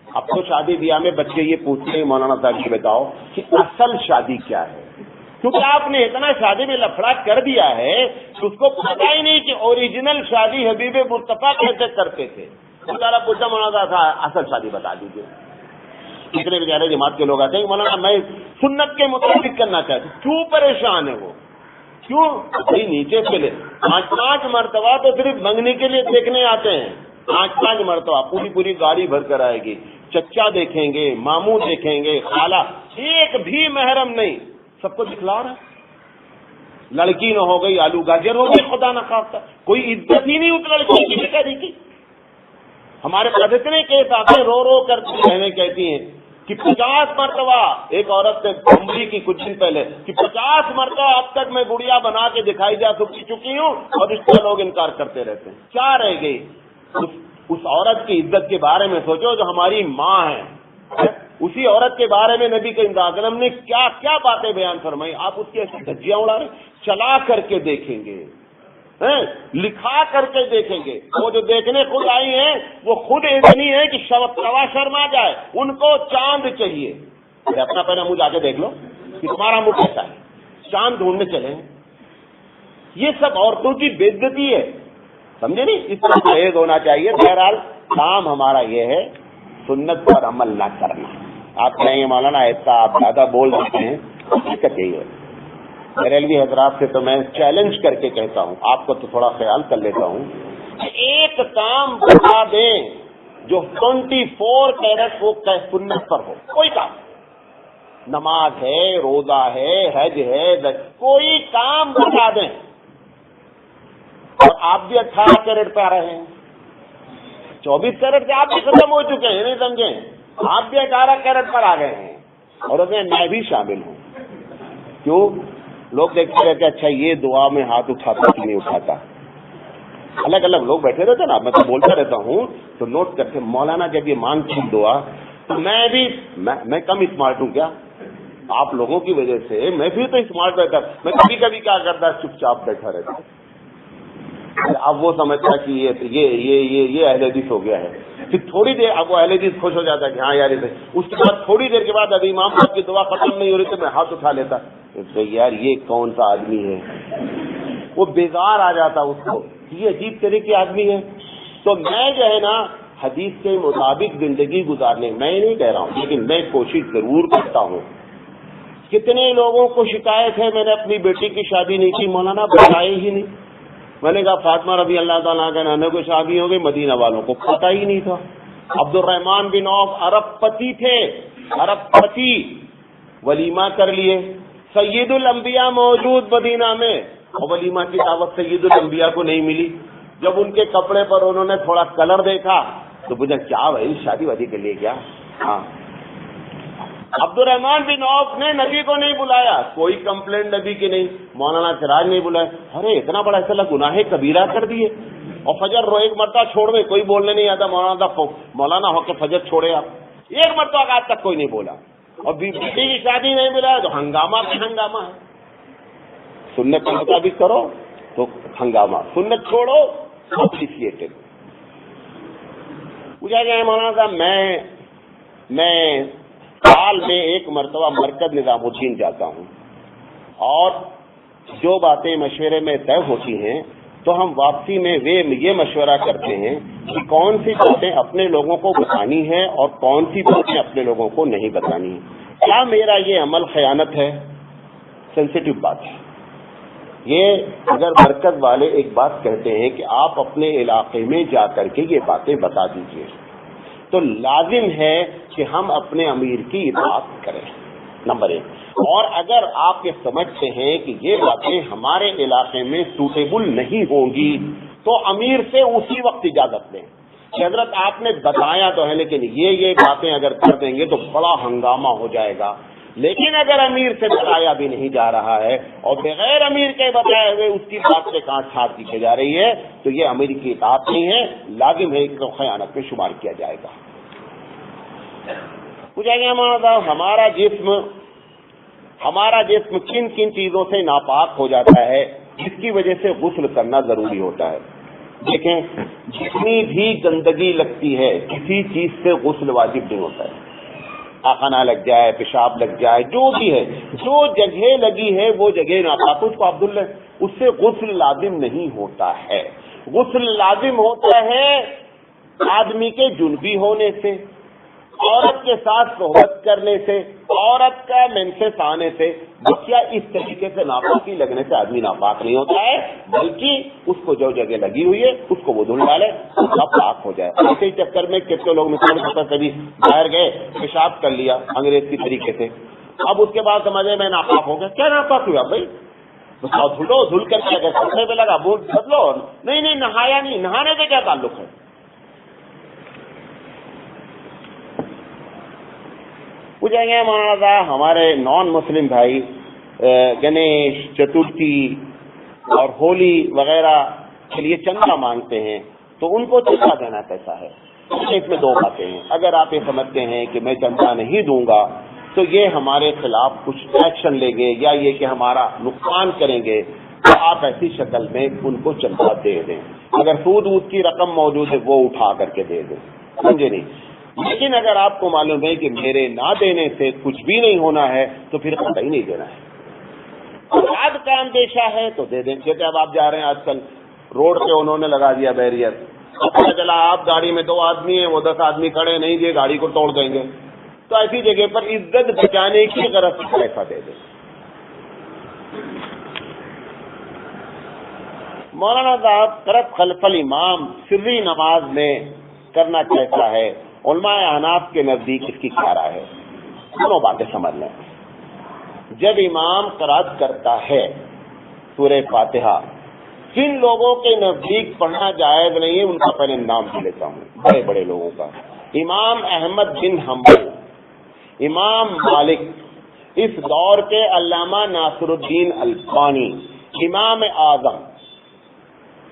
اب تو شادی بیاہ میں بچے یہ پوچھتے ہیں مولانا صاحب کی بتاؤ کہ اصل شادی کیا ہے، کیونکہ آپ نے اتنا شادی میں لفڑا کر دیا ہے کہ اس کو پتہ ہی نہیں کہ اوریجنل شادی حبیب مصطفیٰ کیسے کرتے تھے۔ اللہ پوچھا مولانا تھا اصل شادی بتا دیجیے، کتنے بیچارے جماعت کے لوگ آتے ہیں مولانا میں سنت کے مطابق کرنا چاہتے، کیوں پریشان ہے وہ، کیوں بھائی نیچے سے لے 5 مرتبہ تو صرف منگنے کے لیے دیکھنے آتے ہیں، 5 مرتبہ پوری گاڑی بھر کر آئے گی، چچا دیکھیں گے، ماموں دیکھیں گے، خالہ، ایک بھی محرم نہیں، سب کو دکھلا رہا ہے۔ لڑکی نہ ہو گئی آلو گاجر ہو گئی، خدا نہ خواستہ، کوئی عزت ہی نہیں اس لڑکی کی بیچاری کی۔ ہمارے پاس اتنے کیس آتے ہیں، رو رو کر بہنیں کہتی ہیں کہ 50 مرتبہ، ایک عورت نے بمبئی کی کچھ دن پہلے کہ 50 مرتبہ اب تک میں گڑیا بنا کے دکھائی جا چکی ہوں اور اس پر لوگ انکار کرتے رہتے ہیں، کیا رہ گئی؟ اس عورت کی عزت کے بارے میں سوچو جو ہماری ماں ہے، اسی عورت کے بارے میں نبی کریم صلی اللہ علیہ وسلم نے کیا کیا باتیں بیان فرمائی، آپ اس کی ایسی دھجیاں اڑا رہے ہیں۔ چلا کر کے دیکھیں گے، لکھا کر کے دیکھیں گے، وہ جو دیکھنے خود آئی ہیں وہ خود اتنی ہے کہ سوا شرما جائے، ان کو چاند چاہیے۔ اپنا پہلے منہ جا کے دیکھ لو کہ تمہارا منہ کیسا ہے، چاند ڈھونڈنے چلے۔ یہ سب عورتوں کی بے عزتی ہے، سمجھے نہیں؟ اس طرح پرہیز ہونا چاہیے۔ بہرحال کام ہمارا یہ ہے سنت پر عمل نہ کرنا۔ آپ کہیں گے مولانا ایسا آپ زیادہ بول رہے ہیں، حقیقت یہی ہے۔ بریلوی حضرات سے تو میں چیلنج کر کے کہتا ہوں، آپ کو تو تھوڑا خیال کر لیتا ہوں، ایک کام بتا دیں جو 24 کیرٹ وہ سنت پر ہو، کوئی کام، نماز ہے، روزہ ہے، حج ہے، کوئی کام بتا دیں، اور آپ بھی 18 کیرٹ پہ آ رہے ہیں، 24 کیرٹ سے آپ بھی ختم ہو چکے ہیں، نہیں سمجھیں، آپ بھی 18 کیرٹ پر آ گئے ہیں، اور اس میں میں بھی شامل ہوں۔ کیوں؟ لوگ دیکھتے رہتے اچھا یہ دعا میں ہاتھ اٹھاتا کہ نہیں اٹھاتا، الگ الگ لوگ بیٹھے رہتے نا، میں تو بولتا رہتا ہوں تو نوٹ کرتے مولانا جب یہ مانگتی دعا تو میں کم اسمارٹ ہوں کیا؟ آپ لوگوں کی وجہ سے میں بھی تو اسمارٹ رہتا، میں کبھی کبھی کیا کرتا چپ چاپ بیٹھا رہتا، اب وہ سمجھتا کہ یہ اہل حدیث ہو گیا ہے، پھر تھوڑی دیر اب وہ اہل حدیث خوش ہو جاتا کہ ہاں یار، اس کے بعد تھوڑی دیر کے بعد ابھی امام صاحب کی دعا ختم نہیں ہو رہی تو میں ہاتھ اٹھا لیتا، یار یہ کون سا آدمی ہے، وہ بیزار آ جاتا اس کو، یہ عجیب طرح کی آدمی ہے۔ تو میں جو ہے نا حدیث کے مطابق زندگی گزارنے، میں نہیں کہہ رہا ہوں لیکن میں کوشش ضرور کرتا ہوں۔ کتنے لوگوں کو شکایت ہے میں نے اپنی بیٹی کی شادی نہیں کی، مولانا بتائے ہی نہیں۔ میں نے کہا فاطمہ رضی اللہ تعالیٰ کے نانے کو شادی ہو گئی، مدینہ والوں کو پتہ ہی نہیں تھا۔ عبد الرحمن بن عوف عرب پتی تھے، عرب پتی، ولیمہ کر لیے، سید الانبیاء موجود مدینہ میں، اور ولیمہ کی دعوت سید الانبیاء کو نہیں ملی۔ جب ان کے کپڑے پر انہوں نے تھوڑا کلر دیکھا تو پوچھا کیا بھائی شادی وادی کے لیے کیا؟ ہاں عبد الرحمان بن عوف نے نبی کو نہیں بلایا، کوئی کمپلینٹ نبی کی نہیں، مولانا سراج نہیں بلایا، ارے اتنا بڑا ایسا گناہ کبیرہ کر دیے، اور فجر رو ایک مرتبہ چھوڑ دے، کوئی بولنے نہیں آتا، مولانا ہو کے فجر چھوڑے آپ، ایک مرتبہ آج تک کوئی نہیں بولا، اور بیٹی کی شادی نہیں بلایا تو ہنگامہ پہ ہنگامہ ہے، سنت کے مطابق کرو تو ہنگامہ، سنت چھوڑو اپریشیٹڈ۔ پوچھا جائے مولانا صاحب میں سال میں ایک مرتبہ مرکز نظام الدین جاتا ہوں، اور جو باتیں مشورے میں طے ہوتی ہیں تو ہم واپسی میں یہ مشورہ کرتے ہیں کہ کون سی باتیں اپنے لوگوں کو بتانی ہے اور کون سی باتیں اپنے لوگوں کو نہیں بتانی ہے۔ کیا میرا یہ عمل خیانت ہے؟ سینسیٹیو بات ہے یہ۔ اگر مرکز والے ایک بات کہتے ہیں کہ آپ اپنے علاقے میں جا کر کے یہ باتیں بتا دیجیے، تو لازم ہے کہ ہم اپنے امیر کی اطاعت کریں، نمبر ایک۔ اور اگر آپ یہ سمجھتے ہیں کہ یہ باتیں ہمارے علاقے میں سوٹیبل نہیں ہوں گی تو امیر سے اسی وقت اجازت لیں کہ حضرت آپ نے بتایا تو ہے لیکن یہ باتیں اگر کر دیں گے تو بڑا ہنگامہ ہو جائے گا۔ لیکن اگر امیر سے بتایا بھی نہیں جا رہا ہے اور بغیر امیر کے بتائے ہوئے اس کی بات سے کانٹ چھاٹ کی جا رہی ہے تو یہ امیر کی اطاعت نہیں ہے، لازم ہے کہ خیانت میں شمار کیا جائے گا۔ پوچھا گیا مولانا ہمارا جسم کن کن چیزوں سے ناپاک ہو جاتا ہے جس کی وجہ سے غسل کرنا ضروری ہوتا ہے؟ دیکھیں، جتنی بھی گندگی لگتی ہے کسی چیز سے غسل واجب نہیں ہوتا ہے، آخانہ لگ جائے، پیشاب لگ جائے، جو بھی ہے، جو جگہ لگی ہے وہ جگہ ناپاک، اس کو عبداللہ اس سے غسل لازم نہیں ہوتا ہے۔ غسل لازم ہوتا ہے آدمی کے جنبی ہونے سے، عورت کے ساتھ صحبت کرنے سے، عورت کا مینسس آنے سے، بچہ اس طریقے سے ناپاکی لگنے سے آدمی ناپاک نہیں ہوتا ہے، بلکہ اس کو جو جگہ لگی ہوئی ہے اس کو وہ دھل ڈالے، اس کا پاک ہو جائے۔ اسی چکر میں کتنے لوگ مثال کے طور پر کبھی باہر گئے، پیشاب کر لیا انگریز کی طریقے سے، اب اس کے بعد سمجھے میں ناپاک ہو گیا، کیا ناپاک ہوا بھائی؟ دھلو، دھل کر کے اگر کپڑے پہ لگا بول بدلو، نہیں نہایا نہیں، نہانے سے کیا تعلق ہے؟ پوچھیں گے مولانا صاحب ہمارے نان مسلم بھائی گنیش چترتھی اور ہولی وغیرہ کے لیے چندہ مانگتے ہیں تو ان کو چندہ دینا کیسا ہے؟ اس میں دو باتیں ہیں۔ اگر آپ یہ سمجھتے ہیں کہ میں چندہ نہیں دوں گا تو یہ ہمارے خلاف کچھ ایکشن لیں گے یا یہ کہ ہمارا نقصان کریں گے تو آپ ایسی شکل میں ان کو چندہ دے دیں، اگر سود وود کی رقم موجود ہے وہ اٹھا کر کے دے دیں، سمجھے نہیں؟ لیکن اگر آپ کو معلوم ہے کہ میرے نہ دینے سے کچھ بھی نہیں ہونا ہے تو پھر قطعی نہیں دینا ہے۔ اولاد کا اندیشہ ہے تو دے دیں، جیسے اب آپ جا رہے ہیں آج کل روڈ پہ انہوں نے لگا دیا بیریئر، پتہ چلا آپ گاڑی میں 2 آدمی ہیں، وہ 10 آدمی کھڑے نہیں دیے، گاڑی کو توڑ دیں گے، تو ایسی جگہ پر عزت بچانے کی غرض سے پیسہ دے دیں۔ مولانا صاحب قرأت خلف الامام سری نماز میں کرنا کیسا ہے؟ علماء احناف کے نزدیک اس کی کیا رائے ہے؟ دونوں باتیں سمجھ لیں۔ جب امام قرأت کرتا ہے سورہ فاتحہ، جن لوگوں کے نزدیک پڑھنا جائز نہیں ہے ان کا پہلے نام بھی لیتا ہوں، بڑے بڑے لوگوں کا۔ امام احمد بن حنبل، امام مالک، اس دور کے علامہ ناصر الدین البانی، امام اعظم،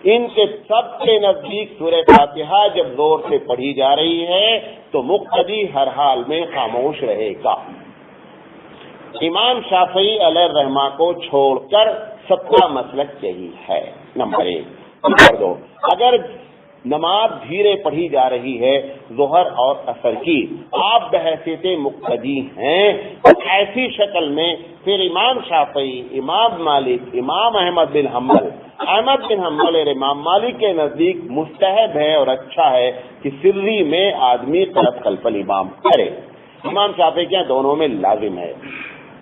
ان کے سب کے نزدیک سورہ فاتحہ جب زور سے پڑھی جا رہی ہے تو مقتدی ہر حال میں خاموش رہے گا۔ امام شافعی علیہ الرحمہ کو چھوڑ کر سب کا مسلک یہی ہے، نمبر 1۔ نمبر 2، اگر نماز دھیرے پڑھی جا رہی ہے ظہر اور عصر کی، آپ بحیثیت مقتدی ہیں، ایسی شکل میں پھر امام شافعی، امام مالک، امام احمد بن حنبل اور امام مالک کے نزدیک مستحب ہے اور اچھا ہے کہ سری میں آدمی قرأت خلف الامام کرے۔ امام شافعی کے دونوں میں لازم ہے،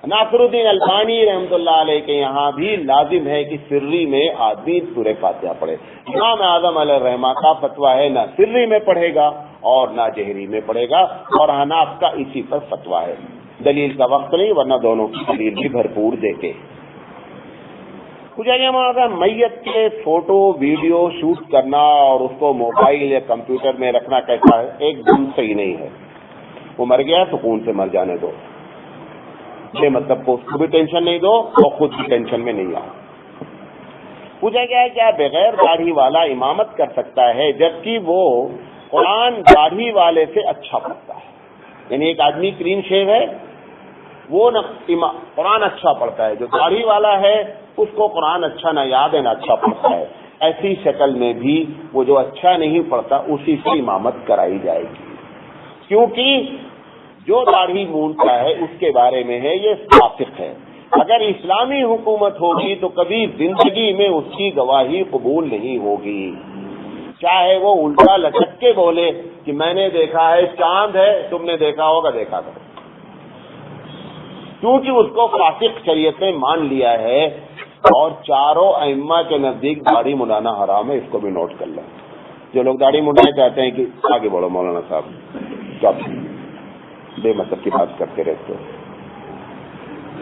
ناصر الدین البانی رحمۃ اللہ علیہ کے یہاں بھی لازم ہے کہ سری میں آدمی سورہ فاتحہ پڑھے۔ امام اعظم علیہ الرحمہ کا فتویٰ ہے نہ سری میں پڑھے گا اور نہ جہری میں پڑھے گا، اور حناف کا اسی پر فتویٰ ہے۔ دلیل کا وقت نہیں ورنہ دونوں کی دلیل بھی بھرپور دیتے۔ پوچھا گیا مولانا میت کے فوٹو ویڈیو شوٹ کرنا اور اس کو موبائل یا کمپیوٹر میں رکھنا کیسا ہے؟ ایک دم صحیح نہیں ہے. وہ مر گیا سکون سے مر جانے دو. یہ مطلب کو اس کو بھی ٹینشن نہیں دو اور خود بھی ٹینشن میں نہیں آؤ. پوچھا گیا ہے کیا بغیر داڑھی والا امامت کر سکتا ہے جبکہ وہ قرآن داڑھی والے سے اچھا پڑھتا ہے؟ یعنی ایک آدمی کلین شیو ہے, وہ قرآن اچھا پڑھتا ہے, جو داڑھی والا ہے اس کو قرآن اچھا نہ یاد ہے نہ اچھا پڑھتا ہے. ایسی شکل میں بھی وہ جو اچھا نہیں پڑھتا اسی سے امامت کرائی جائے گی, کیونکہ جو داڑھی مونڈتا ہے اس کے بارے میں ہے یہ فاسق ہے. اگر اسلامی حکومت ہوگی تو کبھی زندگی میں اس کی گواہی قبول نہیں ہوگی, چاہے وہ الٹا لٹک کے بولے کہ میں نے دیکھا ہے چاند ہے, تم نے دیکھا ہوگا دیکھا کرو, کیونکہ اس کو فاسق شریعت نے مان لیا ہے. اور چاروں ائمہ کے نزدیک داڑھی منڈانا حرام ہے, اس کو بھی نوٹ کر لیں. جو لوگ داڑھی منڈانا چاہتے ہیں کہ آگے بڑھو مولانا صاحب, کیا بے مطلب کی بات کرتے رہتے ہو.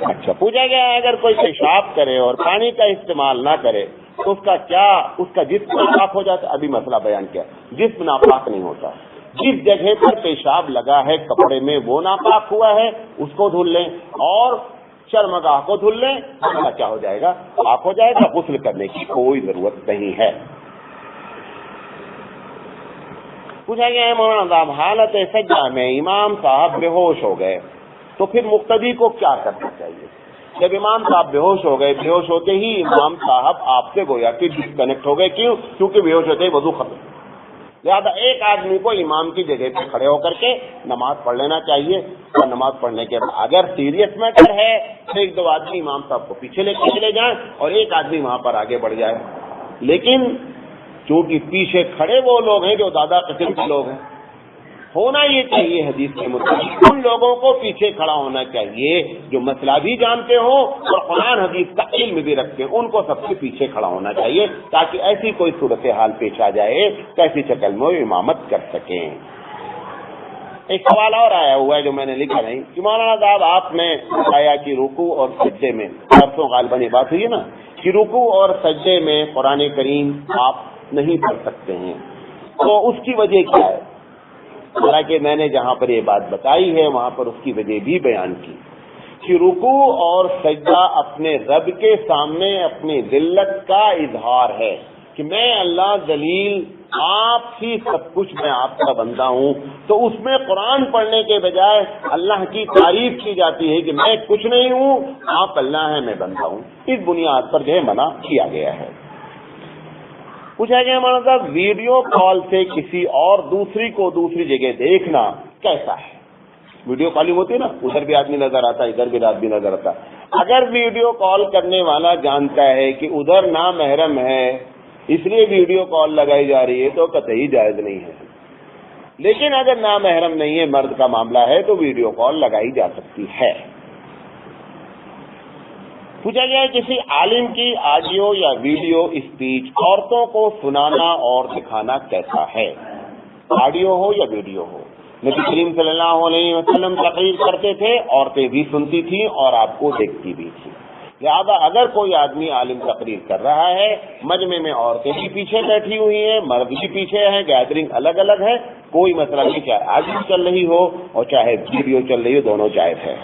اچھا, پوچھا گیا ہے اگر کوئی پیشاب کرے اور پانی کا استعمال نہ کرے تو اس کا کیا, اس کا جسم ناپاک ہو جاتا ہے؟ ابھی مسئلہ بیان کیا, جسم ناپاک نہیں ہوتا. جس جگہ پر پیشاب لگا ہے کپڑے میں وہ ناپاک ہوا ہے, اس کو دھل لیں, اور شرمگاہ کو دھل لیں, کیا ہو جائے گا؟ پاک ہو جائے گا. غسل کرنے کی کوئی ضرورت نہیں ہے. پوچھا گیا ہے مولانا صاحب حالت سجدہ میں امام صاحب بے ہوش ہو گئے تو پھر مقتدی کو کیا کرنا چاہیے؟ جب امام صاحب بے ہوش ہو گئے, بے ہوش ہوتے ہی امام صاحب آپ سے گویا کہ ڈسکنیکٹ ہو گئے. کیوں؟ کیونکہ بے ہوش ہوتے ہی وضو ختم. لہٰذا ایک آدمی کو امام کی جگہ پہ کھڑے ہو کر کے نماز پڑھ لینا چاہیے, اور نماز پڑھنے کے بعد اگر سیریس میٹر ہے تو ایک دو آدمی امام صاحب کو پیچھے لے کے چلے جائیں اور ایک آدمی وہاں پر آگے بڑھ جائے. لیکن چونکہ پیچھے کھڑے وہ لوگ ہیں جو زیادہ قسم کے لوگ ہیں, ہونا یہ چاہیے حدیث کے مطابق ان لوگوں کو پیچھے کھڑا ہونا چاہیے جو مسئلہ بھی جانتے ہوں اور قرآن حدیث کا علم بھی رکھتے ہیں, ان کو سب سے پیچھے کھڑا ہونا چاہیے تاکہ ایسی کوئی صورتحال پیش آ جائے تو ایسی شکل میں امامت کر سکیں. ایک سوال اور آیا ہوا ہے جو میں نے لکھا نہیں کہ مولانا صاحب آپ نے بتایا کہ رکوع اور سجدے میں, پرسوں غالباً یہ بات ہوئی ہے نا کہ رکوع اور سجدے میں قرآن کریم آپ نہیں پڑھ سکتے ہیں, تو اس کی وجہ کیا ہے؟ حالانکہ میں نے جہاں پر یہ بات بتائی ہے وہاں پر اس کی وجہ بھی بیان کی کہ رکوع اور سجدہ اپنے رب کے سامنے اپنی ذلت کا اظہار ہے کہ میں اللہ ذلیل, آپ ہی سب کچھ, میں آپ کا بندہ ہوں. تو اس میں قرآن پڑھنے کے بجائے اللہ کی تعریف کی جاتی ہے کہ میں کچھ نہیں ہوں, آپ اللہ ہیں, میں بندہ ہوں. اس بنیاد پر جو ہے منع کیا گیا ہے. پوچھا گیا ہمارا صاحب ویڈیو کال سے کسی اور دوسری کو دوسری جگہ دیکھنا کیسا ہے؟ ویڈیو کالنگ ہوتی ہے نا, ادھر بھی آدمی نظر آتا ہے, ادھر بھی آدمی نظر آتا ہے. اگر ویڈیو کال کرنے والا جانتا ہے کہ ادھر نامحرم ہے اس لیے ویڈیو کال لگائی جا رہی ہے تو قطعی جائز نہیں ہے. لیکن اگر نامحرم نہیں ہے, مرد کا معاملہ ہے, تو ویڈیو کال لگائی جا سکتی ہے. پوچھا گیا ہے کسی عالم کی آڈیو یا ویڈیو اسپیچ عورتوں کو سنانا اور دکھانا کیسا ہے؟ آڈیو ہو یا ویڈیو ہو, نبی کریم صلی اللہ علیہ وسلم تقریر کرتے تھے, عورتیں بھی سنتی تھیں اور آپ کو دیکھتی بھی تھی. لہٰذا اگر کوئی آدمی عالم تقریر کر رہا ہے, مجمع میں عورتیں بھی پیچھے بیٹھی ہوئی ہیں, مرد بھی پیچھے ہیں, گیدرنگ الگ الگ ہے, کوئی مسئلہ نہیں, چاہے آڈیو چل رہی ہو اور چاہے ویڈیو چل رہی ہو, دونوں جائز ہے.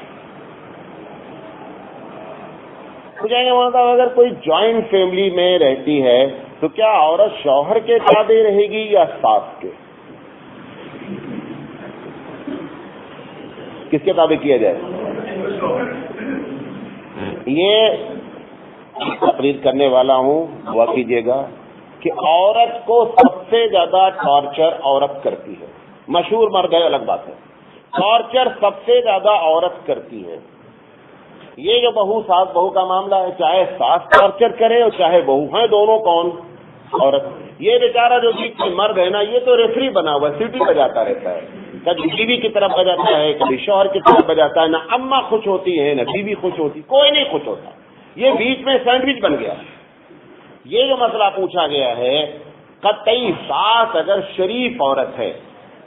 پوچھیں گے مطلب اگر کوئی جوائنٹ فیملی میں رہتی ہے تو کیا عورت شوہر کے تابع رہے گی یا ساس کے؟ کس کے تابع کیا جائے؟ یہ تقریر کرنے والا ہوں, دعا کیجیے گا کہ عورت کو سب سے زیادہ ٹارچر عورت کرتی ہے. مشہور مرد ہے الگ بات ہے, ٹارچر سب سے زیادہ عورت کرتی ہے. یہ جو بہو ساس بہو کا معاملہ ہے, چاہے ساس ٹارچر کرے اور چاہے بہو ہیں, دونوں کون؟ عورت. یہ بیچارہ جو بیچ میں مرد ہے نا, یہ تو ریفری بنا ہوا ہے, سیٹی بجاتا رہتا ہے, کبھی بیوی کی طرف بجاتا ہے, کبھی شوہر کی طرف بجاتا ہے. نہ اماں خوش ہوتی ہے نہ بیوی خوش ہوتی, کوئی نہیں خوش ہوتا. یہ بیچ میں سینڈوچ بن گیا. یہ جو مسئلہ پوچھا گیا ہے, قطعی ساس اگر شریف عورت ہے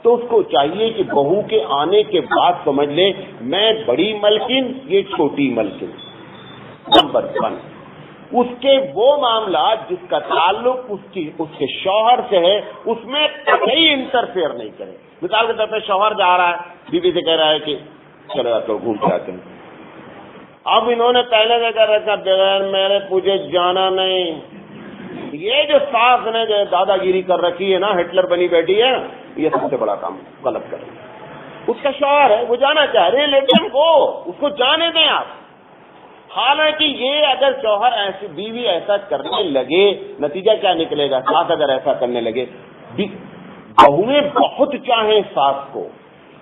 تو اس کو چاہیے کہ بہو کے آنے کے بعد سمجھ لے میں بڑی ملکن, یہ چھوٹی ملکن. نمبر 1. اس کے وہ معاملات جس کا تعلق اس کے شوہر سے ہے اس میں کہیں انٹرفیئر نہیں کرے. مثال کے طور پہ شوہر جا رہا ہے, بیوی سے کہہ رہا ہے کہ چلو آپ گھوم کے آتے ہیں. اب انہوں نے پہلے سے کہہ رکھا بغیر میرے پوچھے جانا نہیں. یہ جو ساس نے جو دادا گیری کر رکھی ہے نا, ہٹلر بنی بیٹھی ہے, یہ سب سے بڑا کام غلط کر رہی ہے. اس کا شوہر ہے, وہ جانا چاہ رہے ہیں, لیکن وہ اس کو جانے دیں آپ. حالانکہ یہ اگر شوہر ایسی بیوی ایسا کرنے لگے, نتیجہ کیا نکلے گا؟ ساس اگر ایسا کرنے لگے, بہویں بہت چاہیں ساس کو,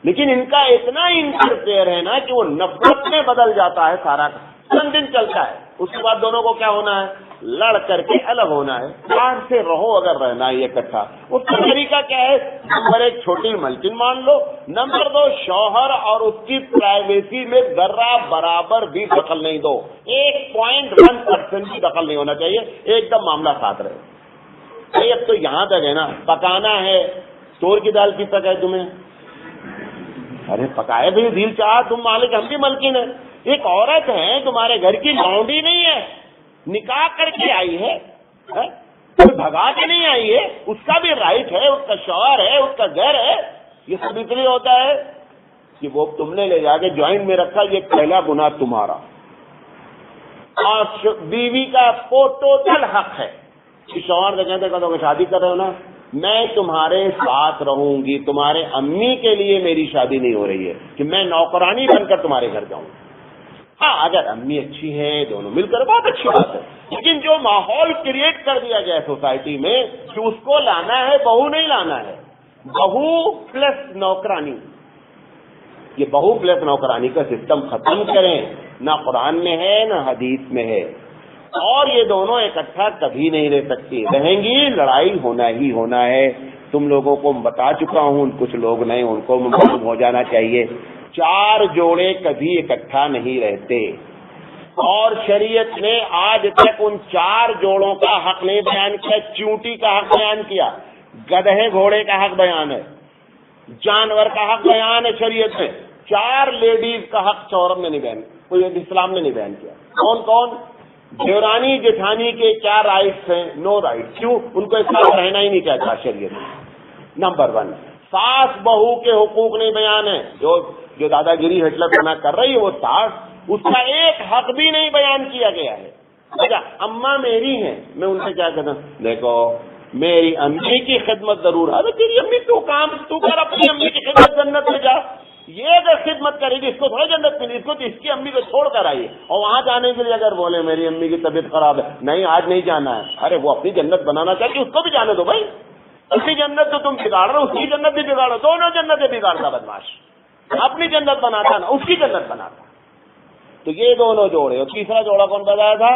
لیکن ان کا اتنا انٹرفیئر ہے نا کہ وہ نفرت میں بدل جاتا ہے. سارا چند دن چلتا ہے, اس کے بعد دونوں کو کیا ہونا ہے؟ لڑ کر کے الگ ہونا ہے. پیار سے رہو اگر رہنا ہے اکٹھا. اس کا طریقہ کیا ہے؟ نمبر 1 چھوٹی ملکن مان لو, نمبر 2 شوہر اور اس کی پرائیویسی میں ذرہ برابر بھی دخل نہیں دو. 1.1% بھی دخل نہیں ہونا چاہیے, ایک دم معاملہ ساتھ رہے. اب تو یہاں تک ہے نا, پکانا ہے, چور کی دال کی پکائے تمہیں, ارے پکائے بھی دل چاہ, تم مالک ہم بھی ملکن ہیں. ایک عورت ہے تمہارے گھر کی, لونڈی نہیں ہے, نکاح کر کے آئی ہے, کوئی بھگا کے نہیں آئی ہے, اس کا بھی رائٹ ہے, اس کا شوہر ہے, اس کا گھر ہے. یہ سب اس لیے ہوتا ہے کہ وہ تم نے لے جا کے جوائنٹ میں رکھا, یہ پہلا گناہ تمہارا. اور بیوی کا ٹوٹل حق ہے کہ شوہر سے کہتے کہتے کہ شادی کر رہے ہو نا, میں تمہارے ساتھ رہوں گی, تمہارے امی کے لیے میری شادی نہیں ہو رہی ہے کہ میں نوکرانی بن کر تمہارے گھر جاؤں. ہاں اگر امی اچھی ہے, دونوں مل کر, بہت اچھی بات ہے. لیکن جو ماحول کریٹ کر دیا گیا سوسائٹی میں کہ اس کو لانا ہے, بہو نہیں لانا ہے, بہو پلس نوکرانی, یہ بہو پلس نوکرانی کا سسٹم ختم کریں. نہ قرآن میں ہے نہ حدیث میں ہے, اور یہ دونوں اکٹھا کبھی نہیں رہ سکتی. رہیں گی لڑائی ہونا ہی ہونا ہے. تم لوگوں کو بتا چکا ہوں, کچھ لوگ نہیں, ان کو معلوم ہو جانا چاہیے. 4 جوڑے کبھی اکٹھا نہیں رہتے, اور شریعت نے آج تک ان 4 جوڑوں کا حق نہیں بیان کیا. چونٹی کا حق بیان کیا, گدھے گھوڑے کا حق بیان ہے, جانور کا حق بیان ہے شریعت میں. 4 لیڈیز کا حق شوہر نے نہیں بیان, کوئی اسلام نے نہیں بیان کیا. کون کون؟ دیورانی جٹھانی کے کیا رائٹس ہیں؟ No rights. کیوں؟ ان کو اس ساتھ رہنا ہی نہیں چاہتا شریعت میں. نمبر 1 ساس بہو کے حقوق نہیں بیان ہے. جو دادا گیری ہٹلر بنا کر رہی ہے وہ ساس, اس کا ایک حق بھی نہیں بیان کیا گیا ہے. اچھا اماں میری ہیں, میں ان سے کیا کہتا ہوں, دیکھو میری امی کی خدمت ضرور ہے. تیری امی تو کام تو کر, اپنی امی کی خدمت جنت میں جا. یہ اگر خدمت کرے گی اس کو تھوڑا جنت ملی, اس کو تو اس کی امی کو چھوڑ کر آئیے. اور وہاں جانے کے لیے اگر بولے میری امی کی طبیعت خراب ہے, نہیں آج نہیں جانا ہے, ارے وہ اپنی جنت بنانا چاہتی, اس کو بھی جانے دو بھائی. اپنی جنت تو تم بگاڑ رہے ہو, اس کی جنت بھی بگاڑو, دونوں جنتیں بگاڑتا بدماش. اپنی جنت بناتا نا اس کی جنت بناتا. تو یہ دونوں جوڑے. اور تیسرا جوڑا کون بتایا تھا؟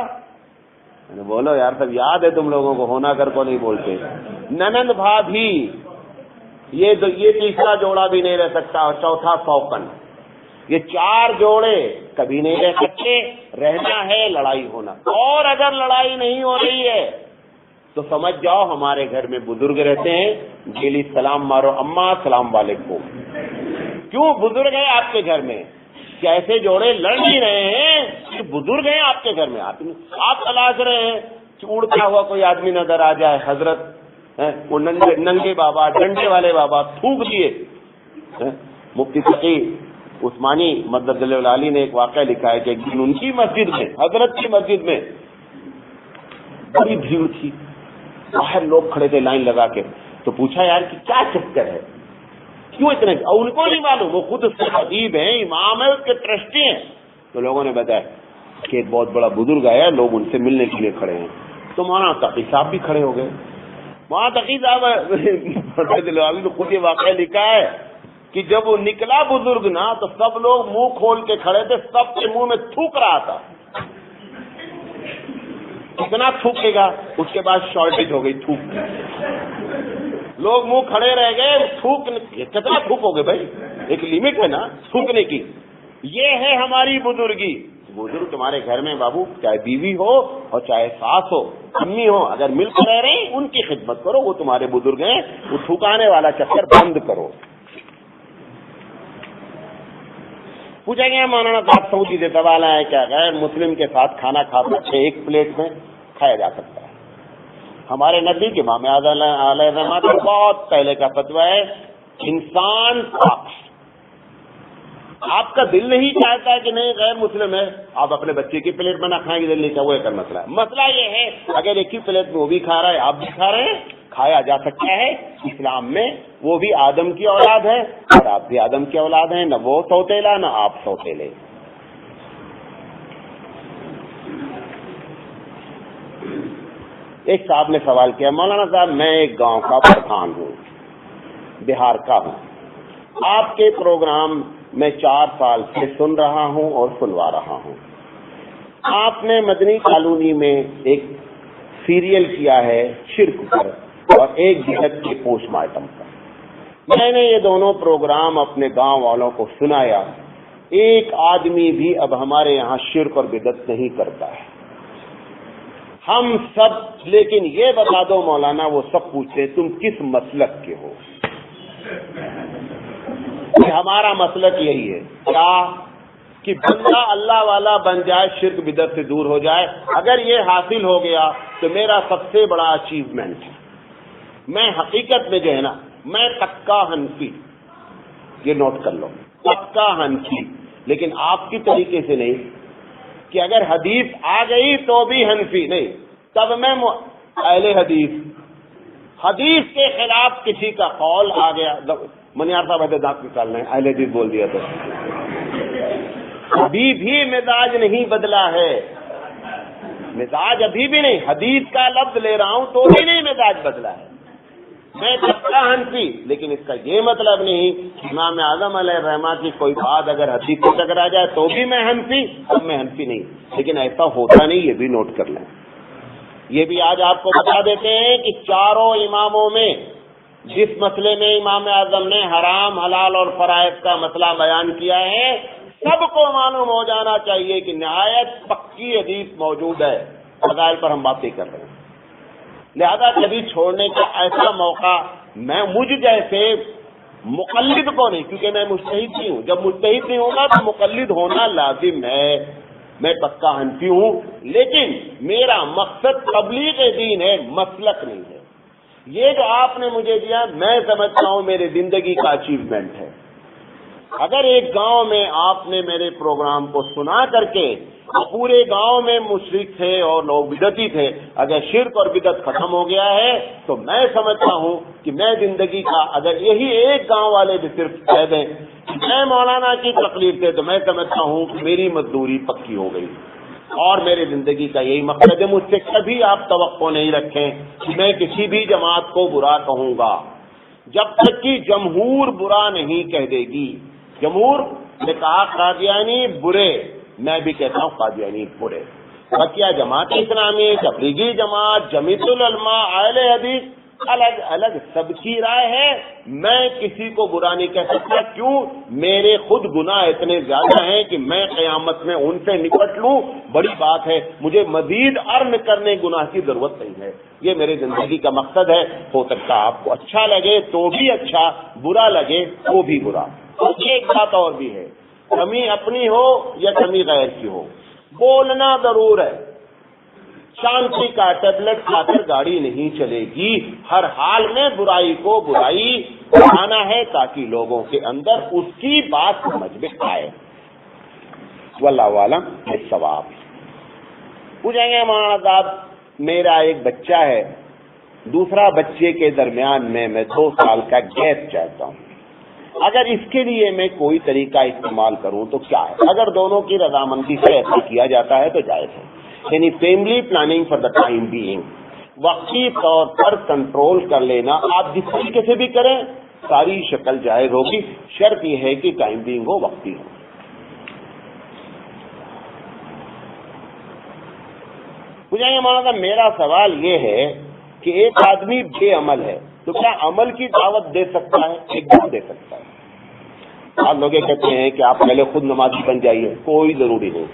بولو یار, سب یاد ہے تم لوگوں کو, ہونا کر کو نہیں بولتے. ننند بھابھی, یہ تیسرا جوڑا بھی نہیں رہ سکتا. اور چوتھا سوکن. یہ 4 جوڑے کبھی نہیں رہ سکتے. رہنا ہے لڑائی ہونا. اور اگر لڑائی نہیں ہو رہی ہے تو سمجھ جاؤ ہمارے گھر میں بزرگ رہتے ہیں, ڈیلی سلام مارو, اماں السلام علیکم. کیوں؟ بزرگ ہیں آپ کے گھر میں. کیسے جوڑے لڑ نہیں رہے ہیں کہ بزرگ ہیں آپ کے گھر میں. آپ تلاش رہے ہیں کہ اڑتا ہوا کوئی آدمی نظر آ جائے, حضرت وہ ننگے بابا, ڈنڈے والے بابا تھوک دیے. مفتی فقی عثمانی مدد علی نے ایک واقعہ لکھا ہے کہ ان کی مسجد میں, حضرت کی مسجد میں بڑی بھیڑ تھی, باہر لوگ کھڑے تھے لائن لگا کے. تو پوچھا یار کہ کیا چکر ہے, کیوں اتنے؟ اور ان کو نہیں معلوم, وہ خود اس کے خطیب ہیں, امام ہے, اس کے ٹرسٹی ہیں. تو لوگوں نے بتایا کہ ایک بہت بڑا بزرگ آیا, لوگ ان سے ملنے کے لیے کھڑے ہیں. تو مولانا تقی صاحب بھی کھڑے ہو گئے. وہاں تقی صاحب نے خود یہ واقعہ لکھا ہے کہ جب وہ نکلا بزرگ نا, تو سب لوگ منہ کھول کے کھڑے تھے, سب کے منہ میں تھوک رہا تھا. کتنا تھوکے گا؟ اس کے بعد شارٹیج ہو گئی تھوک, لوگ منہ کھڑے رہ گئے. تھوک کتنا تھوک ہو گئے بھائی, ایک لمٹ ہے نا تھوکنے کی. یہ ہے ہماری بزرگی. بزرگ تمہارے گھر میں بابو, چاہے بیوی ہو اور چاہے ساس ہو, امی ہو, اگر مل کر رہ رہے ہیں ان کی خدمت کرو, وہ تمہارے بزرگ ہیں. وہ تھوکانے والا چکر بند کرو. پوچھا گیا مولانا صاحب سعودی سے سوال ہے کیا غیر مسلم کے ساتھ کھانا کھا سکتے ایک پلیٹ میں کھایا جا سکتا ہے؟ ہمارے نزدیک امام اعظم علیہ الرحمۃ کا بہت پہلے کا فتویٰ ہے انسان پاک ہے. آپ کا دل نہیں چاہتا کہ نہیں غیر مسلم ہے آپ اپنے بچے کی پلیٹ میں نہ کھائیں گے، دل نہیں چاہتا، وہ ایک مسئلہ ہے. مسئلہ یہ ہے اگر ایک ہی پلیٹ میں وہ بھی کھا رہا ہے آپ بھی کھا رہے ہیں کھایا جا سکتا ہے. اسلام میں وہ بھی آدم کی اولاد ہے اور آپ بھی آدم کی اولاد ہیں، نہ وہ سوتیلا نہ آپ سوتیلے. ایک صاحب نے سوال کیا مولانا صاحب میں ایک گاؤں کا پردھان ہوں، بہار کا ہوں، آپ کے پروگرام میں 4 سال سے سن رہا ہوں اور سنوا رہا ہوں. آپ نے مدنی کالونی میں ایک سیریل کیا ہے شرک پر اور ایک بدعت کے پوسٹ مارٹم پر. میں نے یہ دونوں پروگرام اپنے گاؤں والوں کو سنایا. ایک آدمی بھی اب ہمارے یہاں شرک اور بدعت نہیں کرتا ہے. ہم سب، لیکن یہ بتا دو مولانا، وہ سب پوچھتے تم کس مسلک کے ہو؟ ہمارا مسلک یہی ہے کیا کہ بندہ اللہ والا بن جائے، شرک بدعت سے دور ہو جائے. اگر یہ حاصل ہو گیا تو میرا سب سے بڑا اچیومنٹ ہے. میں حقیقت میں جو ہے نا میں پکا حنفی، یہ نوٹ کر لو، پکا حنفی، لیکن آپ کی طریقے سے نہیں کہ اگر حدیث آ گئی تو بھی حنفی نہیں. تب میں اہل حدیث کے خلاف کسی کا قول آ گیا، منیار صاحب ایسے دانت نکال رہے ہیں، اہل حدیث بول دیا تو ابھی بھی مزاج نہیں بدلا ہے، مزاج ابھی بھی نہیں. حدیث کا لفظ لے رہا ہوں تو بھی نہیں مزاج بدلا ہے. میں پکا حنفی، لیکن اس کا یہ مطلب نہیں امام اعظم علیہ الرحمہ کی کوئی بات اگر حدیث سے ٹکرا جائے تو بھی میں حنفی، اب میں حنفی نہیں. لیکن ایسا ہوتا نہیں، یہ بھی نوٹ کر لیں. یہ بھی آج آپ کو بتا دیتے ہیں کہ چاروں اماموں میں جس مسئلے میں امام اعظم نے حرام حلال اور فرائض کا مسئلہ بیان کیا ہے، سب کو معلوم ہو جانا چاہیے کہ نہایت پکی حدیث موجود ہے. فضائل پر ہم بات نہیں کر رہے ہیں، لہذا کبھی چھوڑنے کا ایسا موقع مجھ جیسے مقلد کو نہیں، کیونکہ میں مجتہد نہیں ہوں. جب مجتہد نہیں ہوگا تو مقلد ہونا لازم ہے. میں پکا حنفی ہوں، لیکن میرا مقصد تبلیغ دین ہے، مسلک نہیں ہے. یہ جو آپ نے مجھے دیا میں سمجھتا ہوں میری زندگی کا اچیومنٹ ہے. اگر ایک گاؤں میں آپ نے میرے پروگرام کو سنا کر کے پورے گاؤں میں مشرک تھے اور لوگ بدعتی تھے، اگر شرک اور بدعت ختم ہو گیا ہے تو میں سمجھتا ہوں کہ میں زندگی کا، اگر یہی ایک گاؤں والے بھی صرف کہہ دیں کہ میں مولانا کی تقریر سے، تو میں سمجھتا ہوں کہ میری مزدوری پکی ہو گئی. اور میرے زندگی کا یہی مقصد ہے. مجھ سے کبھی آپ توقع نہیں رکھیں کہ میں کسی بھی جماعت کو برا کہوں گا جب تک کہ جمہور برا نہیں کہہ دے گی. جمہور نے کہا قادیانی برے، میں بھی کہتا ہوں قادیانی برے. بقیہ جماعت اسلامی، تبلیغی جماعت، جمیعت العلماء، اہل حدیث، الگ الگ سب کی رائے ہے. میں کسی کو برا نہیں کہہ سکتا. کیوں؟ میرے خود گناہ اتنے زیادہ ہیں کہ میں قیامت میں ان سے نپٹ لوں بڑی بات ہے. مجھے مزید ارن کرنے گناہ کی ضرورت نہیں ہے. یہ میرے زندگی کا مقصد ہے. ہو سکتا آپ کو اچھا لگے تو بھی اچھا، برا لگے تو بھی برا. ایک بات اور بھی ہے، کمی اپنی ہو یا کمی غیر کی ہو، بولنا ضرور ہے. شانتی کا ٹیبلٹ کھا کر گاڑی نہیں چلے گی. ہر حال میں برائی کو برائی بنانا ہے تاکہ لوگوں کے اندر اس کی بات سمجھ میں آئے. واللہ عالم بالصواب. پوچھیں گے مولانا صاحب میرا ایک بچہ ہے، دوسرا بچے کے درمیان میں 2 سال کا گیپ چاہتا ہوں. اگر اس کے لیے میں کوئی طریقہ استعمال کروں تو کیا ہے؟ اگر دونوں کی رضامندی سے ایسا کیا جاتا ہے تو جائز ہے. یعنی family planning for the time being, وقتی طور پر کنٹرول کر لینا. آپ جس طریقے سے بھی کریں ساری شکل جائز ہوگی. شرط یہ ہے کہ ٹائم بینگ ہو، وقتی ہو. پوچھیں گے مولانا میرا سوال یہ ہے کہ ایک آدمی بے عمل ہے تو کیا عمل کی دعوت دے سکتا ہے؟ ایک دم دے سکتا ہے. آپ لوگ کہتے ہیں کہ آپ پہلے خود نمازی بن جائیے، کوئی ضروری نہیں.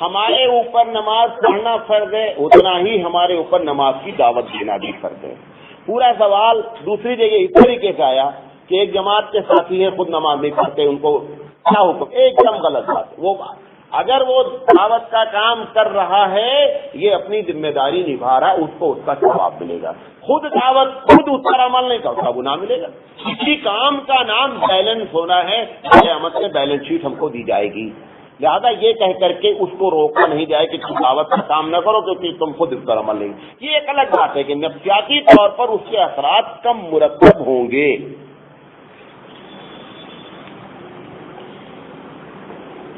ہمارے اوپر نماز پڑھنا فرض ہے، اتنا ہی ہمارے اوپر نماز کی دعوت دینا بھی فرض ہے. پورا سوال دوسری جگہ اس طریقے سے آیا کہ ایک جماعت کے ساتھی ہیں خود نماز نہیں پڑھتے، ان کو کیا حکم؟ ایک دم غلط بات ہے وہ بات. اگر وہ دعوت کا کام کر رہا ہے، یہ اپنی ذمہ داری نبھا رہا ہے، اس کو اس کا ثواب ملے گا. خود اس پر عمل نہیں کرتا، گناہ ملے گا. کسی کام کا نام بیلنس ہونا ہے، قیامت میں بیلنس شیٹ ہم کو دی جائے گی. لہٰذا یہ کہہ کر کے اس کو روکا نہیں جائے کہ تم دعوت کا کام نہ کرو کیونکہ تم خود اس پر عمل نہیں. یہ ایک الگ بات ہے کہ نفسیاتی طور پر اس کے اثرات کم مرتب ہوں گے.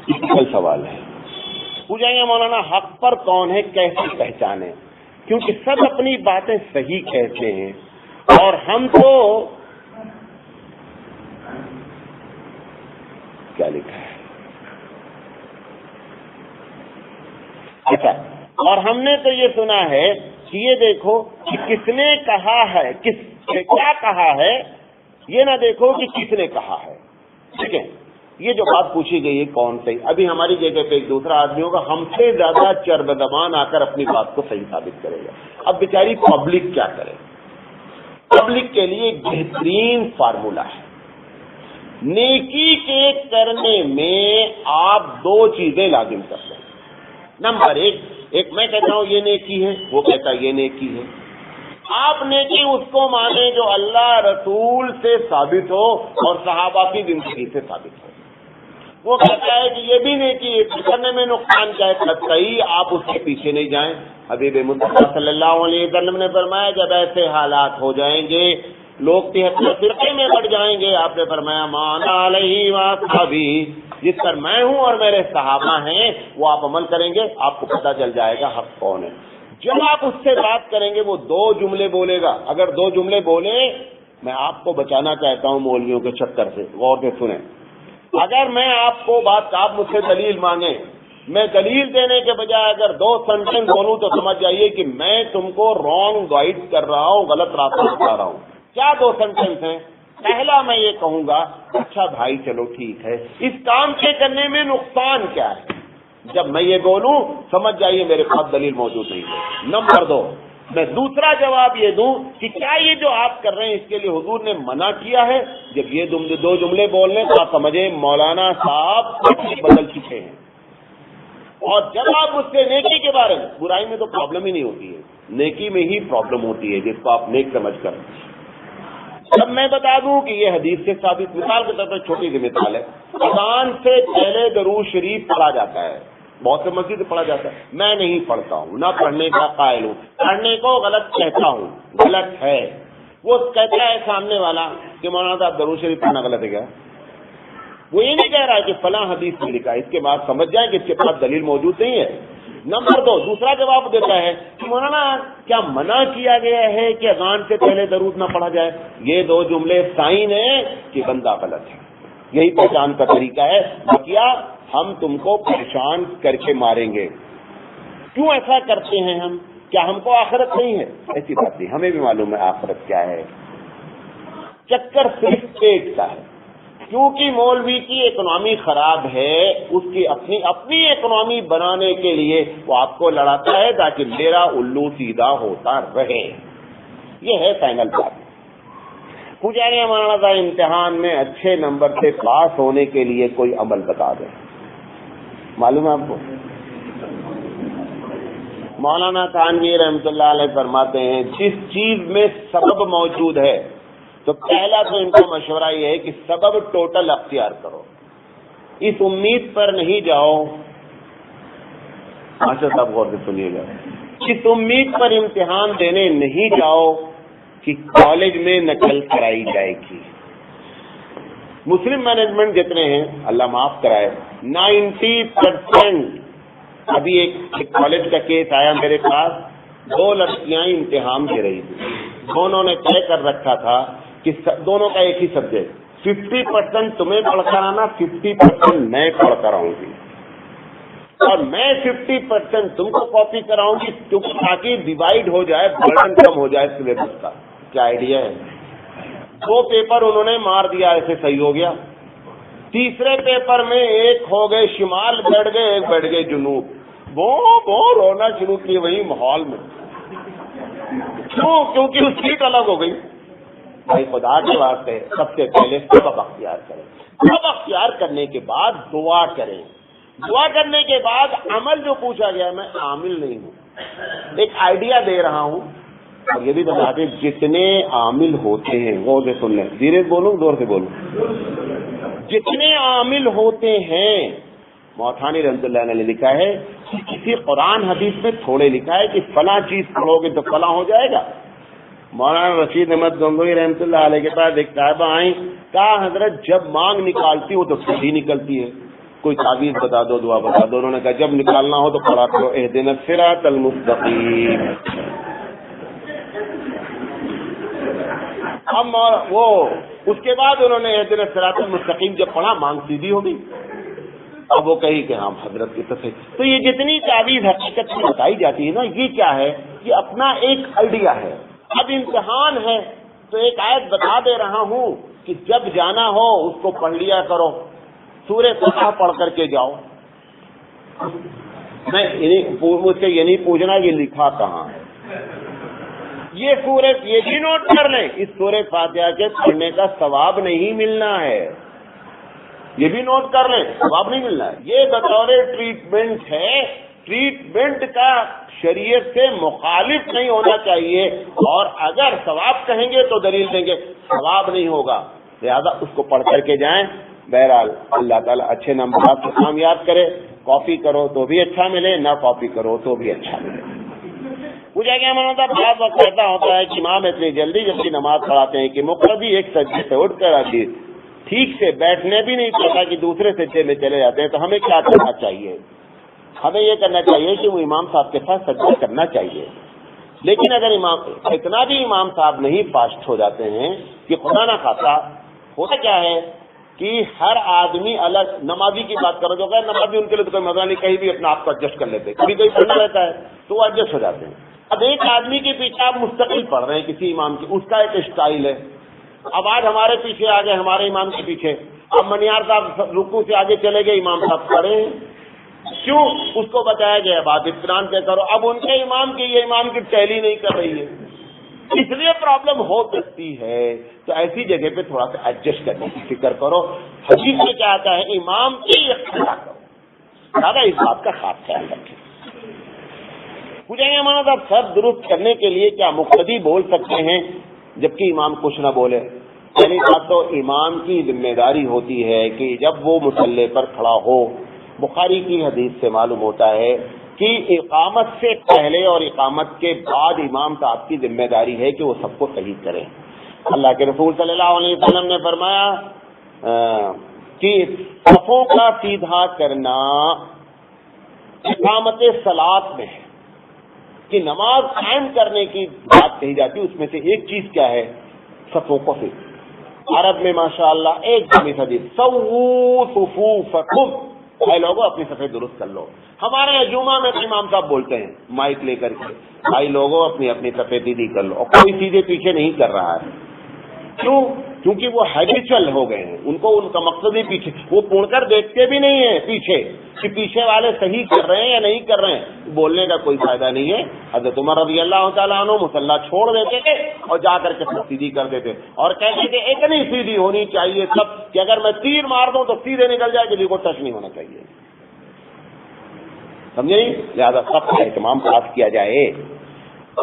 کل سوال ہے پوچھیں گے مولانا حق پر کون ہے کیسے پہچانے؟ کیونکہ سب اپنی باتیں صحیح کہتے ہیں اور ہم تو کیا لکھا ہے اچھا، اور ہم نے تو یہ سنا ہے کہ یہ دیکھو کہ کس نے کہا ہے، کیا کہا ہے، یہ نہ دیکھو کہ کس نے کہا ہے. ٹھیک ہے، یہ جو بات پوچھی گئی ہے کون صحیح. ابھی ہماری جگہ پہ ایک دوسرا آدمی ہوگا ہم سے زیادہ چرب زبان آ کر اپنی بات کو صحیح ثابت کرے گا. اب بیچاری پبلک کیا کرے؟ پبلک کے لیے ایک بہترین فارمولا ہے. نیکی کے کرنے میں آپ دو چیزیں لازم کرتے ہیں. نمبر ایک میں کہتا ہوں یہ نیکی ہے، وہ کہتا ہے یہ نیکی ہے. آپ نیکی اس کو مانیں جو اللہ رسول سے ثابت ہو اور صحابہ کی زندگی سے ثابت ہو. وہ کہتا ہے کہ یہ بھی نیکی ہے، کرنے میں نقصان کیا ہے، صحیح، آپ اس کے پیچھے نہیں جائیں. حبیب مصطفیٰ صلی اللہ علیہ وسلم نے فرمایا جب ایسے حالات ہو جائیں گے لوگ 73 فرقے میں بڑھ جائیں گے، آپ نے فرمایا مانا علیہ واصحابی، جس پر میں ہوں اور میرے صحابہ ہیں وہ آپ عمل کریں گے، آپ کو پتہ چل جائے گا حق کون ہے. جب آپ اس سے بات کریں گے وہ دو جملے بولے گا. اگر دو جملے بولے، میں آپ کو بچانا چاہتا ہوں مولویوں کے چکر سے، غور سے سنیں. اگر میں آپ کو آپ مجھ سے دلیل مانگیں، میں دلیل دینے کے بجائے اگر دو سینٹینس بولوں تو سمجھ جائیے کہ میں تم کو رانگ گائیڈ کر رہا ہوں، غلط راستہ بتا رہا ہوں. کیا دو سینٹینس ہیں؟ پہلا میں یہ کہوں گا اچھا بھائی چلو ٹھیک ہے، اس کام کے کرنے میں نقصان کیا ہے؟ جب میں یہ بولوں سمجھ جائیے میرے پاس دلیل موجود نہیں ہے. نمبر 2، میں دوسرا جواب یہ دوں کہ کیا یہ جو آپ کر رہے ہیں اس کے لیے حضور نے منع کیا ہے؟ جب یہ دو جملے بولنے تو آپ سمجھیں مولانا صاحب بدل چکے ہیں. اور جب آپ مجھ سے نیکی کے بارے میں، برائی میں تو پرابلم ہی نہیں ہوتی ہے، نیکی میں ہی پرابلم ہوتی ہے جس کو آپ نیک سمجھ کر. جب میں بتا دوں کہ یہ حدیث سے ثابت، مثال کے طور پر چھوٹی سی مثال ہے، اذان سے پہلے درود شریف پڑھا جاتا ہے، بہت سے مسجد پڑھا جاتا ہے، میں نہیں پڑھتا ہوں، نہ پڑھنے کا قائل ہوں، پڑھنے کو غلط کہتا ہوں، غلط ہے. وہ کہتا ہے سامنے والا کہ مولانا صاحب درود شریف پڑھنا غلط ہے کیا؟ وہ یہ نہیں کہہ رہا ہے کہ فلاں حدیث میں لکھا ہے، اس کے بعد سمجھ جائیں کہ اس کے پاس دلیل موجود نہیں ہے. نمبر 2، دوسرا جواب دیتا ہے کہ مولانا کیا منع کیا گیا ہے کہ اذان سے پہلے درود نہ پڑھا جائے؟ یہ دو جملے سائن ہیں کہ بندہ غلط ہے. یہی پہچان کا طریقہ ہے. کیا ہم تم کو پریشان کر کے ماریں گے؟ کیوں ایسا کرتے ہیں ہم؟ کیا ہم کو آخرت نہیں ہے؟ ایسی بات نہیں، ہمیں بھی معلوم ہے آخرت کیا ہے. چکر صرف پیٹ کا ہے، کیونکہ مولوی کی اکنامی خراب ہے، اس کی اپنی اکنامی بنانے کے لیے وہ آپ کو لڑاتا ہے تاکہ میرا الو سیدھا ہوتا رہے. یہ ہے فائنل بات. پوچھا گیا مولانا صاحب امتحان میں اچھے نمبر سے پاس ہونے کے لیے کوئی عمل بتا دیں. معلوم ہے آپ کو مولانا تھانوی رحمۃ اللہ علیہ فرماتے ہیں جس چیز میں سبب موجود ہے تو پہلا تو ان کا مشورہ یہ ہے کہ سبب ٹوٹل اختیار کرو. اس امید پر نہیں جاؤ، ماشاء صاحب غور سے سنیے گا، اس امید پر امتحان دینے نہیں جاؤ کہ کالج میں نقل کرائی جائے گی. مسلم مینجمنٹ جتنے ہیں اللہ معاف کرائے 90%. ابھی ایک کالج کا کیس آیا میرے پاس، 2 لڑکیاں امتحان دے رہی تھی، دونوں نے طے کر رکھا تھا کہ دونوں کا ایک ہی سبجیکٹ، 50% تمہیں پڑھ کر آنا، 50% میں پڑھ کر آؤں گی، اور میں 50% تم کو کاپی کراؤں گی تاکہ ڈیوائڈ ہو جائے، برڈن کم ہو جائے سلیبس کا. کیا آئیڈیا ہے؟ 2 پیپر انہوں نے مار دیا، ایسے صحیح ہو گیا. تیسرے پیپر میں ایک ہو گئے شمال بیٹھ گئے، ایک بیٹھ گئے جنوب. وہ رونا شروع کی وہی ماحول میں. کیوں؟ کیونکہ اس سیٹ الگ ہو گئی. بھائی خدا کے واسطے سب سے پہلے سبب اختیار کریں، سبب اختیار کرنے کے بعد دعا کریں، دعا کرنے کے بعد عمل جو پوچھا گیا میں عامل نہیں ہوں، ایک آئیڈیا دے رہا ہوں اور یہ بھی بتا دیں جتنے عامل ہوتے ہیں غور سے سن لیں، دھیرے بولوں زور سے بولوں، جتنے عامل ہوتے ہیں موتھانی رحمۃ اللہ نے لکھا ہے کہ کسی قرآن حدیث میں تھوڑے لکھا ہے کہ فلاں چیز پڑھو گے تو فلاں ہو جائے گا۔ مولانا رشید احمد گنگوئی رحمۃ اللہ علیہ کے پاس ایک صاحبہ آئیں، کہا حضرت جب مانگ نکالتی ہو تو صحیح نکلتی ہے، کوئی تعویذ بتا دو دعا بتا دو۔ انہوں نے کہا جب نکالنا ہو تو پڑھا کرو اہدنا الصراط المستقیم۔ ہم وہ اس کے بعد انہوں نے اہدنا الصراط المستقیم جب پڑھا مانگ سیدھی ہو گئی۔ اب وہ کہی کہ ہم حضرت کی تصحیح۔ تو یہ جتنی تعویذ حقیقت میں بتائی جاتی ہے نا، یہ کیا ہے؟ یہ اپنا ایک آئیڈیا ہے۔ اب امتحان ہے تو ایک آیت بتا دے رہا ہوں کہ جب جانا ہو اس کو پڑھ لیا کرو، سورہ فتح پڑھ کر کے جاؤ۔ میں مجھ سے یہ نہیں پوچھنا یہ لکھا کہاں ہے، یہ سورہ یہ بھی نوٹ کر لیں، اس سورہ فاتحہ کے پڑھنے کا ثواب نہیں ملنا ہے، یہ بھی نوٹ کر لیں، ثواب نہیں ملنا ہے۔ یہ بطور ٹریٹمنٹ ہے، ٹریٹمنٹ کا شریعت سے مخالف نہیں ہونا چاہیے، اور اگر ثواب کہیں گے تو دلیل دیں گے، ثواب نہیں ہوگا، لہذا اس کو پڑھ کر کے جائیں۔ بہرحال اللہ تعالیٰ اچھے نمبرات کو کامیاب کرے، کاپی کرو تو بھی اچھا ملے، نہ کاپی کرو تو بھی اچھا ملے۔ مجھے کیا من ہوتا ہے، بعض وقت ایسا ہوتا ہے کہ امام اتنی جلدی نماز پڑھاتے ہیں کہ مقتدی ایک سجدے سے اٹھ کر آتی ٹھیک سے بیٹھنے بھی نہیں پڑتا کہ دوسرے سجدے میں چلے جاتے ہیں۔ تو ہمیں کیا کرنا چاہیے؟ ہمیں یہ کرنا چاہیے کہ وہ امام صاحب کے ساتھ سجدہ کرنا چاہیے، لیکن اگر اتنا بھی امام صاحب نہیں فاسٹ ہو جاتے ہیں کہ خدا نہ خاصا ہوتا کیا ہے کہ ہر آدمی الگ، نمازی کی بات کرو جو غیر نمازی ان کے لیے تو کوئی مسئلہ نہیں، کہیں بھی اپنا آپ کو ایڈجسٹ کر لیتے، کبھی کوئی پڑھنا رہتا ہے تو وہ ایڈجسٹ ہو جاتے ہیں۔ اب ایک آدمی کے پیچھے آپ مستقل پڑھ رہے ہیں کسی امام کی، اس کا ایک اسٹائل ہے۔ اب آج ہمارے پیچھے آ گئے، ہمارے امام کے پیچھے، اب منیار صاحب رکوع سے آگے چلے گئے، امام صاحب کھڑے ہیں، کیوں؟ اس کو بتایا گیا بات اطمینان سے کرو، اب ان کے امام کی یہ امام کی ٹیلی نہیں کر رہی ہے، اس لیے پرابلم ہو سکتی ہے۔ تو ایسی جگہ پہ تھوڑا سا ایڈجسٹ کرنے کی فکر کرو۔ حدیث میں کیا آتا ہے، امام کی اقتدا کرو، زیادہ اس بات کا خاص خیال رکھیں۔ پوچھیں گے مولانا صاحب سب درست کرنے کے لیے کیا مقتدی بول سکتے ہیں جبکہ امام کچھ نہ بولے؟ پہلی بات تو امام کی ذمہ داری ہوتی ہے کہ جب وہ مصلی پر کھڑا ہو، بخاری کی حدیث سے معلوم ہوتا ہے کہ اقامت سے پہلے اور اقامت کے بعد امام صاحب کی ذمہ داری ہے کہ وہ سب کو صحیح کریں۔ اللہ کے رسول صلی اللہ علیہ وسلم نے فرمایا کہ صفوں کا سیدھا کرنا اقامت صلاۃ میں ہے، کہ نماز قائم کرنے کی بات کہی جاتی ہے، اس میں سے ایک چیز کیا ہے، صفوں کو سیدھا۔ عرب میں ماشاءاللہ ایک دم حدیث سووا صفوفکم، اے لوگوں اپنی صفیں درست کر لو۔ ہمارے یہاں جمعہ میں امام صاحب بولتے ہیں مائک لے کر کے، بھائی لوگوں اپنی اپنی صفیں سیدھی کر لو، اور کوئی سیدھے پیچھے نہیں کر رہا ہے۔ کیوں؟ کیونکہ وہ ہیبیچل ہو گئے ہیں، ان کو ان کا مقصد ہی پیچھے، وہ پڑھ کر دیکھتے بھی نہیں ہیں پیچھے کہ پیچھے والے صحیح کر رہے ہیں یا نہیں کر رہے ہیں، بولنے کا کوئی فائدہ نہیں ہے۔ حضرت عمر رضی اللہ تعالیٰ عنہ مصلی چھوڑ دیتے تھے اور جا کر کے سب سیدھی کر دیتے، اور کہتے تھے اتنی سیدھی ہونی چاہیے سب کہ اگر میں تیر مار دوں تو سیدھے نکل جائے، کسی کو ٹچ نہیں ہونا چاہیے، سمجھے نہیں؟ لہٰذا سب کا اہتمام خاص کیا جائے۔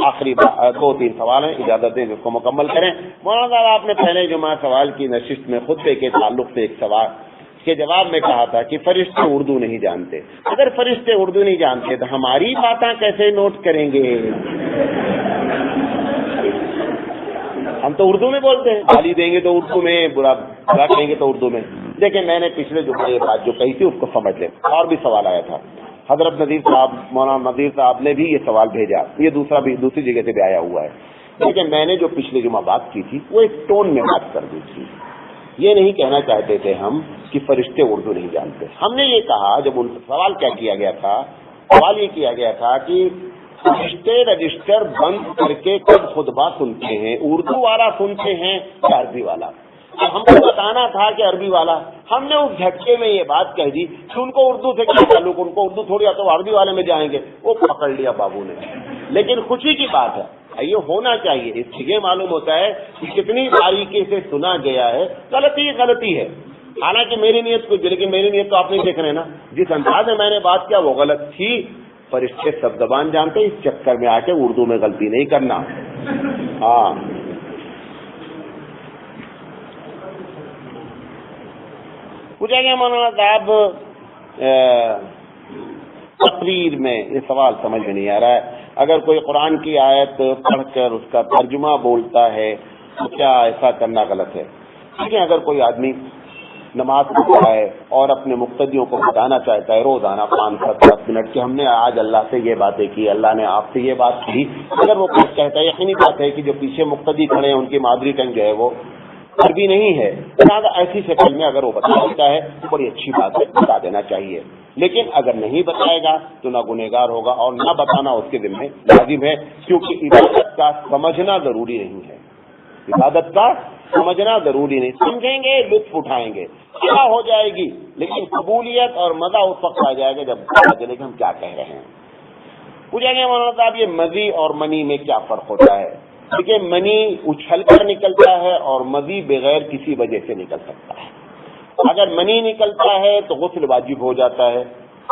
آخری 2-3 سوال ہیں، اجازت دیں اس کو مکمل کریں۔ مولانا صاحب آپ نے پہلے جمعہ سوال کی نشست میں خطبے کے تعلق سے ایک سوال کے جواب میں کہا تھا کہ فرشتے اردو نہیں جانتے۔ اگر فرشتے اردو نہیں جانتے تو ہماری باتیں کیسے نوٹ کریں گے؟ ہم تو اردو میں بولتے ہیں، گالی دیں گے تو اردو میں، برا کہیں گے تو اردو میں۔ دیکھیں میں نے پچھلے جمعے یہ بات جو کہی تھی اس کو سمجھ لیں۔ اور بھی سوال آیا تھا، حضرت نذیر صاحب، مولانا نذیر صاحب نے بھی یہ سوال بھیجا، یہ دوسری جگہ سے بھی آیا ہوا ہے۔ لیکن میں نے جو پچھلے جمعہ بات کی تھی وہ ایک ٹون میں بات کر دی تھی، یہ نہیں کہنا چاہتے تھے ہم کہ فرشتے اردو نہیں جانتے۔ ہم نے یہ کہا، جب ان سے سوال کیا کیا گیا تھا، سوال یہ کیا گیا تھا کہ فرشتے رجسٹر بند کر کے کب خطبہ سنتے ہیں، اردو والا سنتے ہیں یا عربی والا؟ ہم کو بتانا تھا کہ عربی والا، ہم نے اس جھٹکے میں یہ بات کہہ دی کہ ان کو اردو سے کیا تعلق، ان کو اردو تھوڑی آتا، وہ عربی والے میں جائیں گے، وہ پکڑ لیا بابو نے۔ لیکن خوشی کی بات ہے یہ ہونا چاہیے. اس سے یہ معلوم ہوتا ہے کہ کتنی باریکی سے سنا گیا ہے. غلطی ہے. حالانکہ میری نیت کچھ، لیکن میری نیت تو آپ نہیں دیکھ رہے نا. جس انداز میں نے بات کیا وہ غلط تھی. فرشتے سب زبان جانتے، اس چکر میں آ کے اردو میں غلطی نہیں کرنا. ہاں پوچھا گیا مولانا صاحب تقریر میں، یہ سوال سمجھ میں نہیں آ رہا ہے، اگر کوئی قرآن کی آیت پڑھ کر اس کا ترجمہ بولتا ہے تو کیا ایسا کرنا غلط ہے؟ ٹھیک ہے، اگر کوئی آدمی نماز پڑھتا ہے اور اپنے مقتدیوں کو بتانا چاہتا ہے روزانہ 5-7 منٹ کہ ہم نے آج اللہ سے یہ باتیں کی، اللہ نے آپ سے یہ بات کی، اگر وہ کچھ کہتا ہے، یقینی بات ہے کہ جو پیچھے مقتدی کھڑے ہیں ان کی مادری ٹنگ جو ہے وہ عربی نہیں ہے، لہٰذا ایسی شکل میں اگر وہ بتا دیتا ہے تو بڑی اچھی بات ہے، بتا دینا چاہیے. لیکن اگر نہیں بتائے گا تو نہ گنہگار ہوگا اور نہ بتانا اس کے ذمہ لازم ہے، کیونکہ عبادت کا سمجھنا ضروری نہیں ہے. عبادت کا سمجھنا ضروری نہیں. سمجھیں گے، لطف اٹھائیں گے، کیا ہو جائے گی، لیکن قبولیت اور مزہ اس وقت آ جائے گا جب پتا چلے کہ ہم کیا کہہ رہے ہیں. پوچھا گیا مولانا صاحب یہ مزی اور منی میں کیا فرق ہوتا ہے؟ دیکھیے منی اچھل کر نکلتا ہے اور مزی بغیر کسی وجہ سے نکل سکتا ہے. اگر منی نکلتا ہے تو غسل واجب ہو جاتا ہے،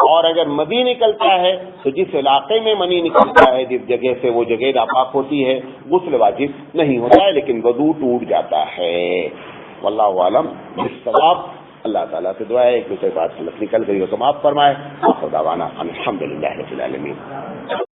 اور اگر مزی نکلتا ہے تو جس علاقے میں منی نکلتا ہے، جس جگہ سے وہ جگہ ناپاک ہوتی ہے، غسل واجب نہیں ہوتا ہے لیکن وضو ٹوٹ جاتا ہے. واللہ عالم بالصواب. اللہ تعالیٰ سے دعا ہے ایک دوسرے بات غلط نکل گئی ہو تو معاف فرمائے. آخر دعوانا الحمدللہ رب العالمین.